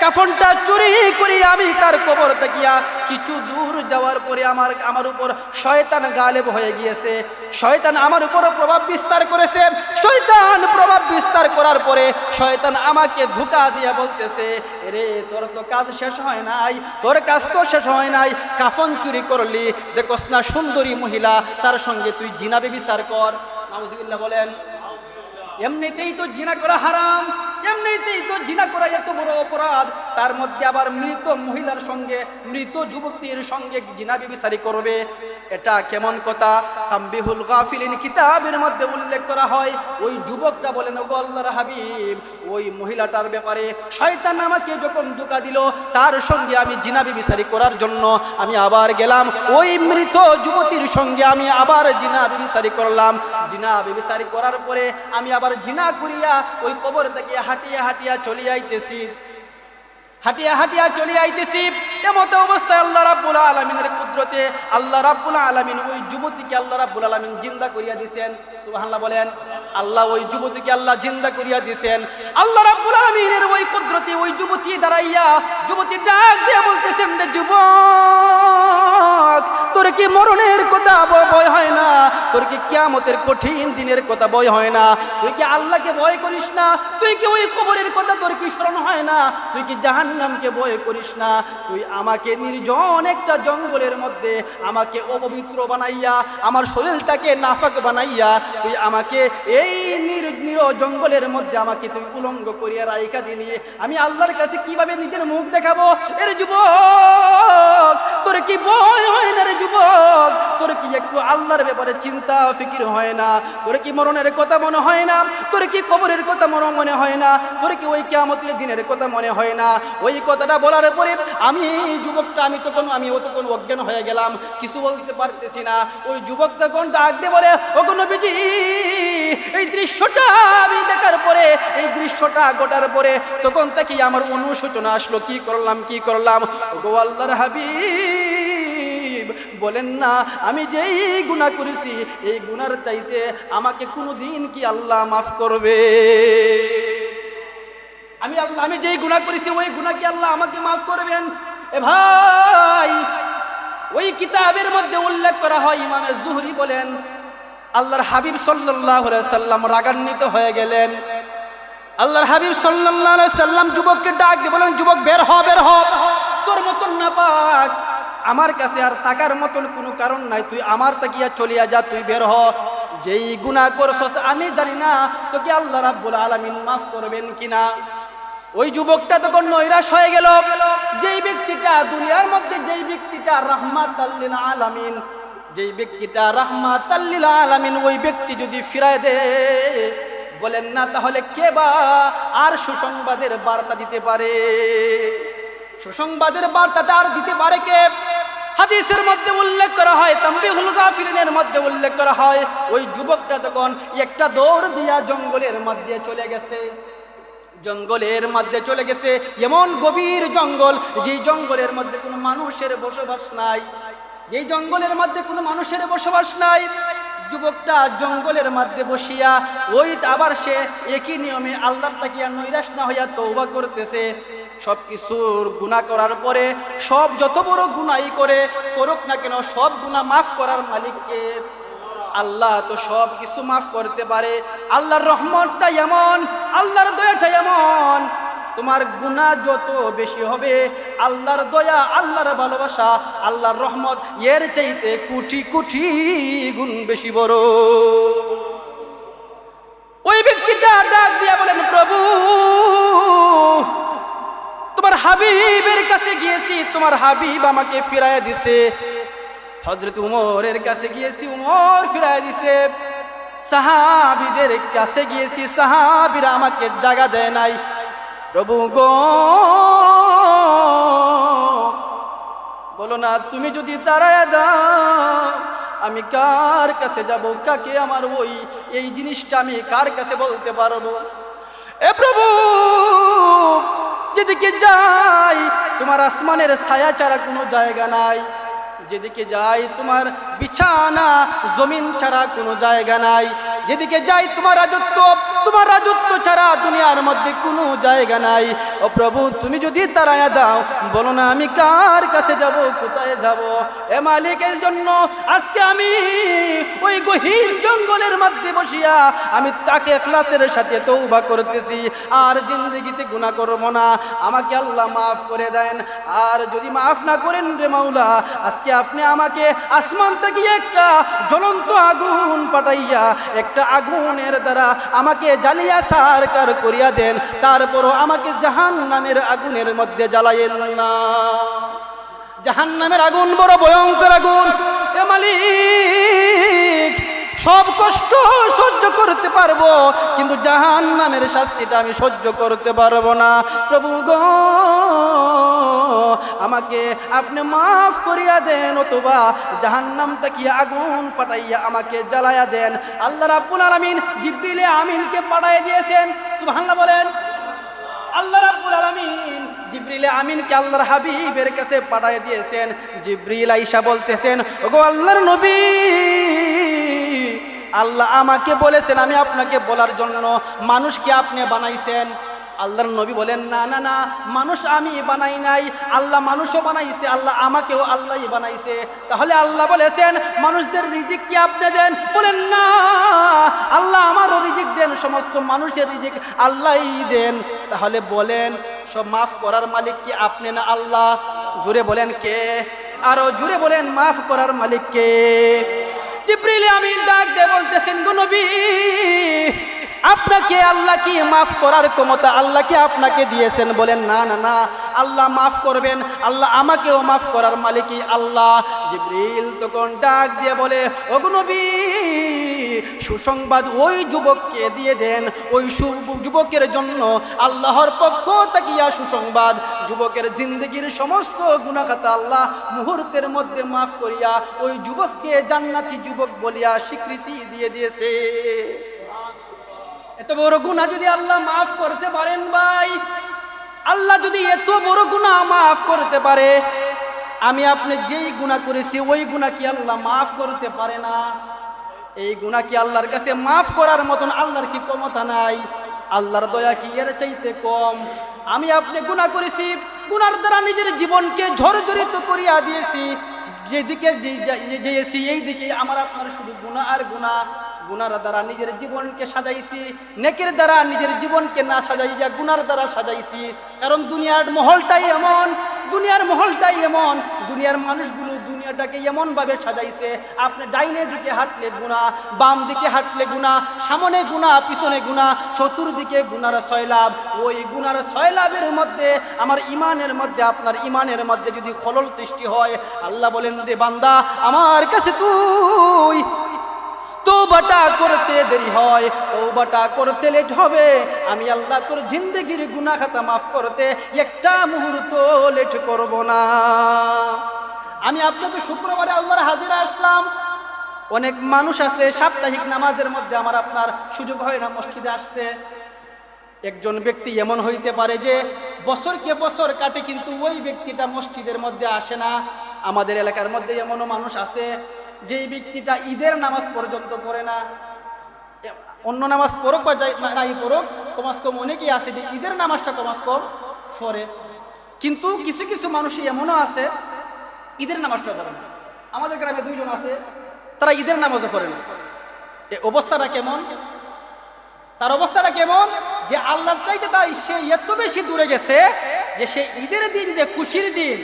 Speaker 1: কাফনটা চুরি করি আমি তার কবর তাকিয়া কিছু দূর যাওয়ার পরে আমার উপর শয়তান গালেব হয়ে গিয়েছে। শয়তান আমার উপর প্রভাব বিস্তার করেছে। শয়তান প্রভাব বিস্তার করার পরে শয়তান আমাকে ধোঁকা দিয়ে বলতেছে, রে তোর তো কাজ শেষ হয় নাই, তোর কাজ তো শেষ হয় নাই, কাফন চুরি করলি, দেখোস না সুন্দরী মহিলা, তার সঙ্গে তুই জিনা ব্যভিচার কর। নাউজুবিল্লাহ বলেন। এমনিতেই তো জিনা করা হারাম, এমনিতেই তো জিনা করা এত বড় অপরাধ, তার মধ্যে আবার মৃত মহিলার সঙ্গে, মৃত যুবতীর সঙ্গে জিনা ব্যভিচারী করবে, এটা কেমন কথা? তামবিহুল গাফিলিন কিতাবের মধ্যে উল্লেখ করা হয়, ওই যুবকটা বলেন, ওগো আল্লাহর হাবিব, ওই মহিলাটার ব্যাপারে শয়তান আমাকে যখন ধোঁকা দিল, তার সঙ্গে আমি জিনা ব্যভিচারী করার জন্য আমি আবার গেলাম, ওই মৃত যুবতীর সঙ্গে আমি আবার জিনা ব্যভিচারী করলাম। জিনা ব্যভিচারী করার পরে আমি আবার জিনা করিয়া ওই কবর থেকে হাঁটিয়া হাঁটিয়া চলে আইতেছি, হাঁটিয়া হাঁটিয়া চলে আইতেছি। এমত অবস্থায় আল্লাহ রাব্বুল আলামিনের কুদরতে আল্লাহ রাব্বুল আলামিন ওই যুবতীকে আল্লাহ রাব্বুল আলামিন জিন্দা করিয়া দিয়েছেন। সুবহানাল্লাহ বলেন। আল্লাহ ওই যুবতীকে আল্লাহ জিন্দা করিয়া দিয়েছেন। আল্লাহ রাব্বুল আলামিনের ওই কুদরতে ওই যুবতী যুবতী দাঁড়াইয়া যুবতী ডাক দিয়ে বলতেছেন, রে যুবক, তোর কি মরণের কথা ভয় হয় না? তোর কি কিয়ামতের কঠিন দিনের কথা ভয় হয় না? তুই কি আল্লাহকে ভয় করিস না? তুই কি ওই কবরের কথা তোর কি স্মরণ হয় না? তুই কি জাহান্নামকে ভয় করিস না? তুই আমাকে নির্জন একটা জঙ্গলের মধ্যে আমাকে অপবিত্র বানাইয়া, আমার শরীরটাকে নাফাক বানাইয়া তুই আমাকে এই নির জঙ্গলের মধ্যে আমাকে তুই উলঙ্গ করিয়া রাইখা দিলি। আমি আল্লাহর কাছে কিভাবে নিজের মুখ দেখাবো? এর যুবক, তোর কি ভয় হয় না রে যুবক? তোর কি একটু আল্লাহর ব্যাপারে চিন্তা ফিকির হয় না? তোর কি মরণের কথা মনে হয় না? তোর কি কবরের কথা মনে হয় না? তোর কি ওই কিয়ামতের দিনের কথা মনে হয় না? ওই কথাটা বলার পরে আমি যুবকটা আমি তখন অজ্ঞান হয়ে গেলাম, কিছু বলতে পারতেছি না। ওই যুবক তখন ডাক দিয়ে বলে, ওগো নবীজি, এই দৃশ্যটা আমি দেখার পরে, এই দৃশ্যটা ঘটার পরে তখন থেকে আমার অনুশোচনা আসলো, কি করলাম। ওগো আল্লাহর হাবিব, বলেন না আমি যেই গুনাহ করেছি এই গুনার চাইতে আমাকে কোনোদিন কি আল্লাহ মাফ করবে? আমি যেই গুনাহ করেছি ওই গুনাহ কি আল্লাহ আমাকে মাফ করবেন? এ ভাই, ওই কিতাবের মধ্যে উল্লেখ করা হয়, ইমামে জুহরি বলেন, আল্লাহর হাবিব সাল্লাল্লাহু আলাইহি সাল্লাম রাগান্বিত হয়ে গেলেন। আল্লাহর হাবিব সাল্লাল্লাহু আলাইহি সাল্লাম যুবককে ডাক দিয়ে বলেন, যুবক, বের হ, তোর মতন নাপাক আমার কাছে আর থাকার মতন কোনো কারণ নাই, তুই আমার তাকিয়া চলিয়া যা, তুই বের হ। যেই গুনাহ করছস আমি জানি না তোকে আল্লাহ রাব্বুল আলামিন মাফ করবেন কিনা। ওই যুবকটা তখন নৈরাশ হয়ে গেল। যেই ব্যক্তিটা দুনিয়ার মধ্যে, যেই ব্যক্তিটা রাহমাতাল লিল আলামিন, যেই ব্যক্তিটা রাহমাতাল লিল আলামিন, ওই ব্যক্তি যদি ফিরায় দে, বলেন না তাহলে কে বা আর সুসংবাদের বার্তা দিতে পারে? সুসংবাদের বার্তাটা আর দিতে পারে কে? হাদিসের মধ্যে উল্লেখ করা হয়, তানবীহুল গাফিলিনের মধ্যে উল্লেখ করা হয়, ওই যুবকটা তখন একটা দৌড় দিয়া জঙ্গলের মধ্যে চলে গেছে। জঙ্গলের মধ্যে চলে গেছে, এমন গভীর জঙ্গল, যেই জঙ্গলের মধ্যে কোনো মানুষের বসবাস নাই, যেই জঙ্গলের মধ্যে কোনো মানুষের বসবাস নাই। যুবকটা জঙ্গলের মধ্যে বসিয়া ওই আবার সে একই নিয়মে আল্লাহর তাকিয়া নৈরাশ না হইয়া তওবা করতেছে। সব কিছুর গুনাহ করার পরে, সব যত বড় গুনাহই করুক না কেন, সব গুনাহ মাফ করার মালিককে আল্লাহ, তো সব কিছু মাফ করতে পারে। আল্লাহর রহমতটা এমন, আল্লাহর দয়াটা এমন, তোমার গুনাহ যত বেশি হবে আল্লাহর দয়া, আল্লাহর ভালোবাসা, আল্লাহর রহমত এর চাইতে কোটি কোটি গুণ বেশি বড়। ওই ব্যক্তিটা ডাক দিয়া বলেন, প্রভু, তোমার হাবিবের কাছে গিয়েছি, তোমার হাবিব আমাকে ফিরাইয়া দিছে। হযরত উমরের কাছে গিয়েছি, উমর ফিরাইয়া দিছে। সাহাবীদের কাছে গিয়েছি, সাহাবীরা আমাকে জায়গা দেয় নাই। প্রভু গো, বলো না, তুমি যদি তাড়ায়া দাও আমি কার কাছে যাব? কাকে আমার এই জিনিসটা আমি কার কাছে বলতে পারবো? এ প্রভু, যেদিকে যাই তোমার আসমানের ছায়া ছাড়া কোনো জায়গা নাই, যেদিকে যাই তোমার বিছানা জমিন ছাড়া কোনো জায়গা নাই, যেদিকে যাই তোমার রাজত্ব ছাড়া দুনিয়ার মধ্যে কোনো জায়গা নাই। ও প্রভু, তুমি যদি তাড়ায়া দাও, বলো না আমি কার কাছে যাব, কোথায় যাব? এ মালিকের জন্য আজকে আমি ওই গহীন জঙ্গলের মধ্যে বসিয়া আমি তাকে ইখলাসের সাথে তওবা করতেছি, আর জিন্দেগিতে গুনাহ করব না। আমাকে আল্লাহ মাফ করে দেন। আর যদি মাফ না করেন রে মাওলা, আজকে আপনি আমাকে আসমান থেকে একটা জ্বলন্ত আগুন পাঠাইয়া, একটা আগুনের দ্বারা আমাকে জ্বালিয়া সারকার করিয়া দেন, তারপরও আমাকে জাহান্নামের আগুনের মধ্যে জ্বালায়েন না। জাহান্নামের আগুন বড় ভয়ঙ্কর আগুন। এ মালিক, সব কষ্ট সহ্য করতে পারবো, কিন্তু জাহান্নামের শাস্তিটা আমি সহ্য করতে পারবো না। প্রভু গো, আমাকে আপনি মাফ করিয়া দেন, অথবা জাহান্নাম থেকে আগুন পাঠাইয়া আমাকে জ্বালায়া দেন। আল্লাহ রাব্বুল আলামিন জিবরিল আমিনকে পাঠাইয়া দিয়েছেন। সুবহানাল্লাহ বলেন। আল্লাহ রাব্বুল আলামিন জিবরিল আমিনকে আল্লাহর হাবিবের কাছে পাঠিয়ে দিয়েছেন। জিবরিল আইসা বলতেছেন, ওগো আল্লাহর নবী, আল্লাহ আমাকে বলেছেন আমি আপনাকে বলার জন্য, মানুষকে আপনি বানাইছেন, আল্লাহর নবী বলেন, না না না, মানুষ আমি বানাই নাই, আল্লাহ মানুষও বানাইছে, আল্লাহ আমাকেও আল্লাহই বানাইছে। তাহলে আল্লাহ বলেছেন মানুষদের রিজিক কি আপনি দেন? বলেন না, আল্লাহ আমারও রিজিক দেন, সমস্ত মানুষের রিজিক আল্লাহই দেন। তাহলে বলেন সব মাফ করার মালিক কি আপনি না আল্লাহ? জুড়ে বলেন কে? আরো জুড়ে বলেন মাফ করার মালিক কে? জিবরিল আমিন ডাক দিয়ে বলতেছেন, গো নবী, আপনাকে আল্লাহ কি মাফ করার ক্ষমতা আল্লাহ কি আপনাকে দিয়েছেন? বলেন না না না, আল্লাহ মাফ করবেন, আল্লাহ আমাকেও মাফ করার মালিকই আল্লাহ। জিবরিল তখন ডাক দিয়ে বলে, ওগো নবী, সুসংবাদ ওই যুবককে দিয়ে দেন, ওই যুবকের জন্য আল্লাহর পক্ষ থেকে সুসংবাদ, যুবকের জিন্দগির সমস্ত গুনাহ খাতা আল্লাহ মুহূর্তের মধ্যে মাফ করিয়া ওই যুবককে জান্নাতি যুবক বলিয়া স্বীকৃতি দিয়ে দিয়েছে। এত বড় গুনাহ যদি আল্লাহ মাফ করতে পারেন ভাই, আল্লাহ যদি এত বড় গুনাহ মাফ করতে পারে, আমি আপনি যেই গুনাহ করেছি ওই গুনাহ কি আল্লাহ মাফ করতে পারে না? এই গুনাহ কি আল্লাহর কাছে মাফ করার মতন আল্লাহর কি ক্ষমতা নাই? আল্লাহর দয়া কি এর চাইতে কম? আমি আপনি গুনাহ করেছি, গুনার দ্বারা নিজের জীবনকে ঝরঝরিত করিয়া দিয়েছি, যেদিকে যেয়েছি এই দিকে আমার আপনার শুধু গুনাহ আর গুনাহ। গুনার দ্বারা নিজের জীবনকে সাজাইছি, নেকের দ্বারা নিজের জীবনকে না সাজাইয়া গুনার দ্বারা সাজাইছি। কারণ দুনিয়ার মহলটাই এমন, দুনিয়ার মহলটাই এমন, দুনিয়ার মানুষগুলো দুনিয়াটাকে এমনভাবে সাজাইছে, আপনি ডাইনে দিকে হাঁটলে গুনাহ, বাম দিকে হাঁটলে গুনাহ, সামনে গুনাহ, পিছনে গুনাহ, চতুর্দিকে গুনার সয়লাভ। ওই গুনার সয়লাভের মধ্যে আমার ইমানের মধ্যে, আপনার ইমানের মধ্যে যদি খলল সৃষ্টি হয়, আল্লাহ বলেন, রে বান্দা, আমার কাছে তুই তওবাটা করতে দেরি হয়, তওবাটা করতে লেট হবে, আমি আল্লাহ তোর জিন্দেগির গুনাহ খাতা মাফ করতে একটা মুহূর্ত লেট করব না। আমি আপনাকে শুক্রবারে আল্লাহর হাজিরা আসলাম, অনেক মানুষ আছে সাপ্তাহিক নামাজের মধ্যে আমার আপনার সুযোগ হয় না মসজিদে আসতে। একজন ব্যক্তি এমন হইতে পারে যে বছরকে বছর কাটে কিন্তু ওই ব্যক্তিটা মসজিদের মধ্যে আসে না। আমাদের এলাকার মধ্যে এমনও মানুষ আছে যেই ব্যক্তিটা ঈদের নামাজ পর্যন্ত পড়ে না। অন্য নামাজ পড়ুক বা নাই পড়ুক, কমাস কম অনেকেই আছে যে ঈদের নামাজটা কমাস কম পড়ে, কিন্তু কিছু কিছু মানুষই এমনও আছে ঈদের নামাজটা পড়ে না। আমাদের গ্রামে দুইজন আছে, তারা ঈদের নামাজও পড়ে না। এই অবস্থাটা কেমন? তার অবস্থাটা কেমন যে আল্লাহর চাইতে তাই সে এত বেশি দূরে গেছে যে সে ঈদের দিন, যে খুশির দিন,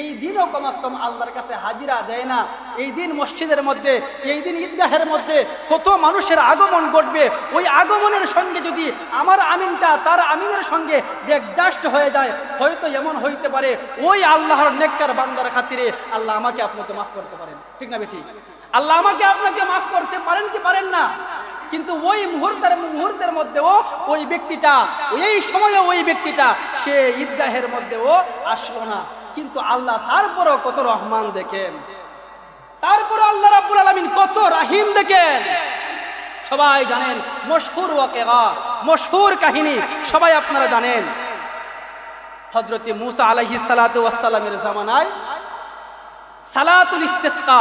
Speaker 1: এই দিনও কমাস কম আল্লাহর কাছে হাজিরা দেয় না। এই দিন মসজিদের মধ্যে, এই দিন ঈদগাহের মধ্যে কত মানুষের আগমন ঘটবে, ওই আগমনের সঙ্গে যদি আমার আমিনটা তার আমিনের সঙ্গে যে অ্যাডজাস্ট হয়ে যায়, হয়তো এমন হইতে পারে ওই আল্লাহর নেককার বান্দার খাতিরে আল্লাহ আমাকে আপনাকে মাফ করতে পারেন। ঠিক না বেঠিক? আল্লাহ আমাকে আপনাকে মাফ করতে পারেন কি পারেন না? কিন্তু ওই মুহূর্তের মধ্যেও ওই ব্যক্তিটা, এই সময়ে ওই ব্যক্তিটা সে ঈদগাহের মধ্যেও আসলো না, কিন্তু আল্লাহ তারপরও কত রহমান দেখেন, তারপরও আল্লাহ রাব্বুল আলামিন কত রাহিম দেখেন। সবাই জানেন মশহুর ওয়াকিয়া, মশহুর কাহিনী সবাই আপনারা জানেন। হযরত মুসা আলাইহিস সালাতু ওয়াস সালামের জামানায় সালাতুল ইস্তিসকা,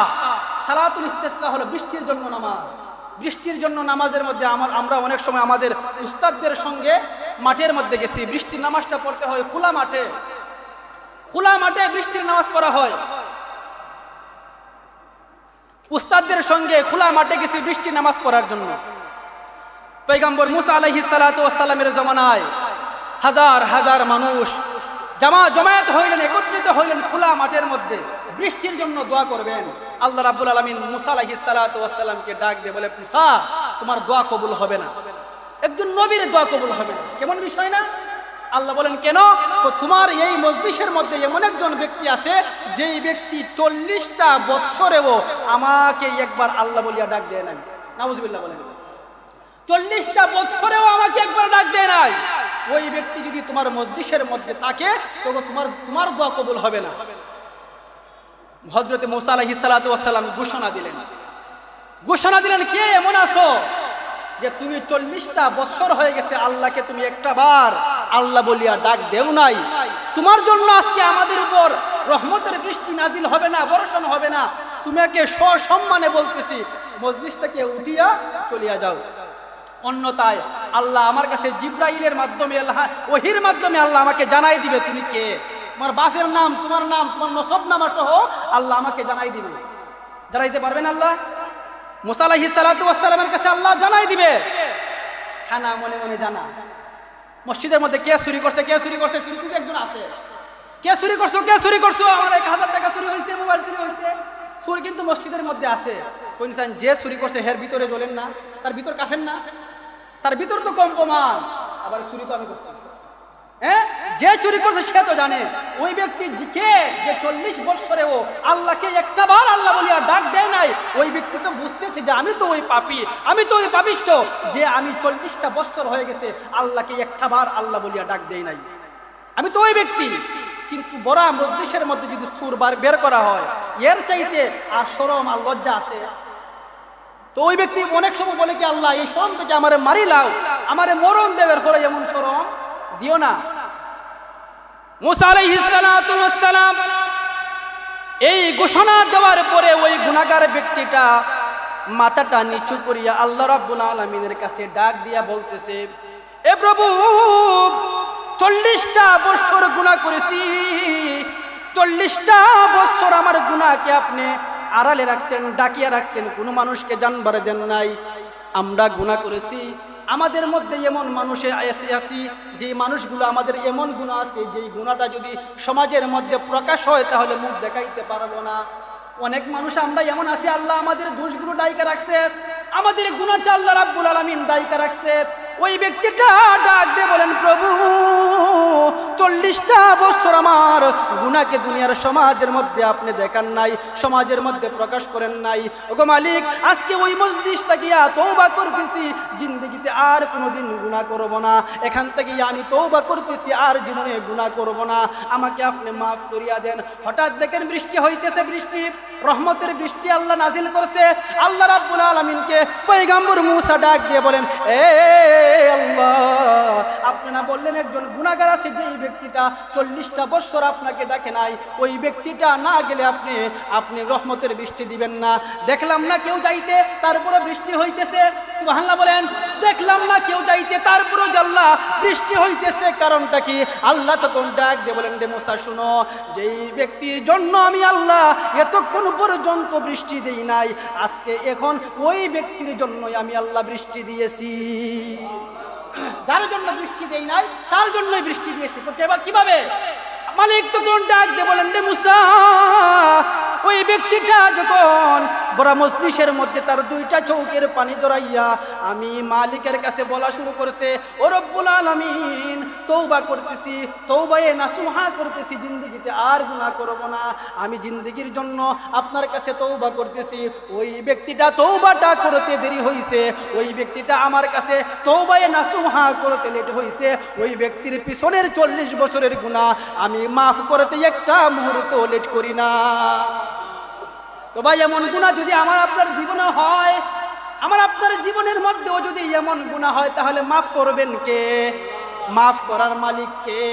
Speaker 1: সালাতুল ইস্তিসকা হলো বৃষ্টির জন্য নামাজ। বৃষ্টির জন্য নামাজের মধ্যে আমরা অনেক সময় আমাদের উস্তাদদের সঙ্গে মাঠের মধ্যে গেছি, বৃষ্টির নামাজটা পড়তে হয় খোলা মাঠে, খোলা মাঠে বৃষ্টির নামাজ পড়া হয়। উস্তাদদের সঙ্গে খোলা মাঠে গেছি বৃষ্টির নামাজ পড়ার জন্য। পয়গম্বর মুসা আলাইহিস সালাতু ওয়াস সালামের জামানায় হাজার হাজার মানুষ জমায়েত হইলেন, একত্রিত হইলেন খোলা মাঠের মধ্যে বৃষ্টির জন্য দোয়া করবেন। আল্লাহ রাব্বুল আলামিন মুসা আলাইহিস সালাতু ওয়াস সালামকে ডাক দিয়ে বলে, মুসা, তোমার দোয়া কবুল হবে না, একজন নবীর দোয়া কবুল হবে না। কেমন বিষয় না? আল্লাহ বলেন কেন? তোমার এই মজলিসের মধ্যে এমন একজন ব্যক্তি আছে যেই ব্যক্তি 40টা বৎসরেও আমাকে একবার আল্লাহ বলিয়া ডাক দেয় নাই। নাউজুবিল্লাহ বলেন, 40টা বৎসরেও আমাকে একবার ডাক দেয় নাই। ওই ব্যক্তি যদি তোমার মজলিসের মধ্যে থাকে তবে তোমার দোয়া কবুল হবে না। হযরত মুসা আলাইহিস সালাতু ওয়াস সালাম ঘোষণা দিলেন, কে এমন আছো যে তুমি 40টা বৎসর হয়ে গেছে আল্লাহকে তুমি একটা বার আল্লাহ বলিয়া ডাক দেও নাই? তোমার জন্য আজকে আমাদের উপর রহমতের বৃষ্টি নাজিল হবে না, বর্ষণ হবে না। তোমাকে সসম্মানে বলতেছি মজলিস থেকে উঠিয়া চলিয়া যাও। অন্যথায় আল্লাহ আমার কাছে জিব্রাইলের মাধ্যমে ওহির মাধ্যমে আল্লাহ আমাকে জানাই দিবে তুমি কে, তোমার বাপের নাম, তোমার নসব নামা সহ আল্লাহ আমাকে জানাই দিবে। জানাইতে পারবেন আল্লাহ? মুসা আলাইহিস সালাতু ওয়াস সালামের কাছে আল্লাহ জানাই দিবে, খানা মনে মনে জানা। মসজিদের মধ্যে কে চুরি করছে, কে চুরি করছে, চুরি কিন্তু একজন আছে। কে চুরি করছো, কে চুরি করছো, আমার 1000 টাকা চুরি হয়েছে, মোবাইল চুরি হয়েছে, চুরি কিন্তু মসজিদের মধ্যে আছে। কইছেন যে চুরি করছে হের ভিতরে জ্বলেন না, তার ভিতর কাফেন না, তার ভিতর তো কম প্রমাণ, আবার চুরি তো আমি করছি। হ্যাঁ, যে চুরি করছে সে তো জানে ওই ব্যক্তি কে, যে 40 বছরেও আল্লাহকে একটা বার আল্লাহ বলিয়া ডাক দেয় নাই, ওই ব্যক্তি তো বুঝতেছে যে আমি তো ওই পাপী, আমি তো ওই পাপিষ্ঠ, যে আমি 40টা বছর হয়ে গেছে আল্লাহকে একটা বার আল্লাহ বলিয়া ডাক দেয় নাই, আমি তো ওই ব্যক্তি। কিন্তু বড় মজলিসের মধ্যে যদি সুর বের করা হয়, এর চাইতে আর শরম আর লজ্জা আছে? তো ওই ব্যক্তি অনেক সময় বলে কি আল্লাহ এই শরম থেকে আমারে মারি লাও, আমারে মরণ দেবের পরে এমন শরম দিও না। মুসা আলাইহিস সালাতু ওয়াস সালাম এই ঘোষণা দেওয়ার পরে ওই গুনাহগার ব্যক্তিটা মাথাটা নিচু করিয়া আল্লাহ রাব্বুল আলামিনের কাছে ডাক দিয়া বলতেছে, এ প্রভু 40টা বছর গুনাহ করেছি, 40টা বছর আমার গুনাহকে আপনি আড়ালে রাখছেন, ডাকিয়া রাখছেন, কোনো মানুষকে জানবার দেন নাই। আমরা গুনাহ করেছি, আমাদের মধ্যে এমন মানুষে আছি যে মানুষগুলো আমাদের এমন গুনাহ আছে, যেই গুনাহটা যদি সমাজের মধ্যে প্রকাশ হয় তাহলে মুখ দেখাইতে পারবো না। অনেক মানুষ আমরা এমন আছি, আল্লাহ আমাদের দোষগুলো দায়িকা রাখছে, আমাদের গুনাহটা আল্লাহ রাব্বুল আলামিন দায়িকা রাখছে। ওই ব্যক্তিটা ডাক দিয়ে বলেন, প্রভু 40টা বছর আমার গুনাহকে দুনিয়ার সমাজের মধ্যে আপনি দেখান নাই, সমাজের মধ্যে প্রকাশ করেন নাই। ওগো মালিক, আজকে ওই মজলিস থেকে তওবা করতেছি, জিন্দেগিতে আর কোনোদিন গুনাহ করব না, এখান থেকে আমি তওবা করতেছি, আর জীবনে গুনাহ করব না, আমাকে আপনি মাফ করিয়া দেন। হঠাৎ দেখেন বৃষ্টি হইতেছে, বৃষ্টি রহমতের বৃষ্টি আল্লাহ নাজিল করছে। আল্লাহ রাব্বুল আলামিনকে পয়গম্বর মুসা ডাক দিয়ে বলেন, এ আল্লাহ, আপনি না বললেন একজন গুনাহগার আছে, যে ব্যক্তিটা 40টা বছর আপনাকে ডাকে নাই, ওই ব্যক্তিটা না গেলে আপনি রহমতের বৃষ্টি দিবেন না। দেখলাম না কেউ যাইতে, তারপরে বৃষ্টি হইতেছে। সুবহানাল্লাহ বলেন, দেখলাম না কেউ যাইতে, তারপরে আল্লাহ বৃষ্টি হইতেছে, কারণটা কি? আল্লাহ তখন ডাক দিয়ে বলেন, রে মুসা শুনো, যেই ব্যক্তির জন্য আমি আল্লাহ এতক্ষণ পর্যন্ত বৃষ্টি দেই নাই, আজকে এখন ওই ব্যক্তির জন্যই আমি আল্লাহ বৃষ্টি দিয়েছি। যার জন্য বৃষ্টি দেই নাই তার জন্যই বৃষ্টি দিয়েছি। কিভাবে? মালিক তখন ডাক দিয়ে বলেন, রে মুসা, ওই ব্যক্তিটা যখন বড় মজলিসের মধ্যে তার 2টা চৌকের পানি জড়াইয়া আমি মালিকের কাছে বলা শুরু করছে, ও রব্বুল আলামিন, তওবা করতেছি, তওবায়ে নাসুহা করতেছি, জিন্দেগিতে আর গুনাহ করব না, আমি জিন্দেগির জন্য আপনার কাছে তওবা করতেছি। ওই ব্যক্তিটা তওবাটা করতে দেরি হইছে, ওই ব্যক্তিটা আমার কাছে তওবায়ে নাসুহা করতে লেট হইছে, ওই ব্যক্তির পিছনের 40 বছরের গুনাহ আমি মাফ করতে একটা মুহূর্ত লেট করি না। তো ভাই, এমন গুনাহ যদি আমার আপনার জীবনে হয়, আমার আপনার জীবনের মধ্যেও যদি এমন গুনাহ হয়, তাহলে মাফ করবেন কে? মাফ করার মালিক কে?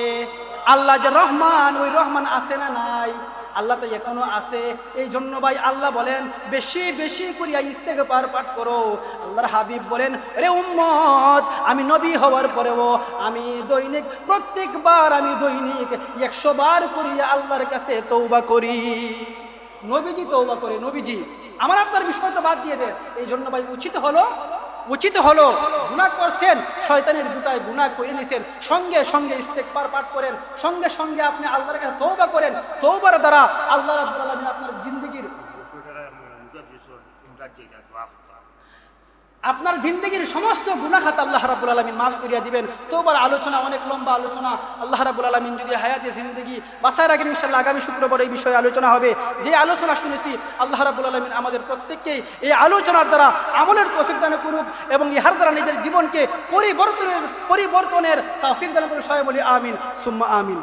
Speaker 1: আল্লাহ যে রহমান, ওই রহমান আছে না নাই? আল্লাহ তো এখনো আছে। এই জন্য ভাই আল্লাহ বলেন, বেশি বেশি করিয়া ইস্তেগফার পাঠ করো। আল্লাহর হাবিব বলেন, রে উম্মত, আমি নবী হওয়ার পরেও আমি প্রত্যেকবার আমি দৈনিক 100 বার করিয়া আল্লাহর কাছে তওবা করি। নবীজি তওবা করে, নবীজি। আমার আপনার বিষয় তো বাদ দিয়ে দেন। এই জন্য ভাই উচিত হলো গুনাহ করছেন, শয়তানের দুটায় গুনাহ করে নিছেন, সঙ্গে সঙ্গে ইস্তেগফার পাঠ করেন, সঙ্গে সঙ্গে আপনি আল্লাহর কাছে তওবা করেন। তওবার দ্বারা আল্লাহ রাব্বুল আলামিন আপনার জিন্দেগির সমস্ত গুনাহ খাতা আল্লাহ রাব্বুল আলামিন মাফ করিয়া দিবেন। তওবার আলোচনা অনেক লম্বা আলোচনা। আল্লাহ রাব্বুল আলামিন যদি হায়াতে জিন্দেগি বাঁচায় রাখেন, ইনশাআল্লাহ আগামী শুক্রবার এই বিষয়ে আলোচনা হবে। যে আলোচনা শুনেছি, আল্লাহ রাব্বুল আলামিন আমাদের প্রত্যেককেই এই আলোচনার দ্বারা আমলের তৌফিক দান করুক এবং ইহার দ্বারা নিজের জীবনকে পরিবর্তনের তৌফিক দান করুক। সবাই বলি আমিন, সুম্মা আমিন।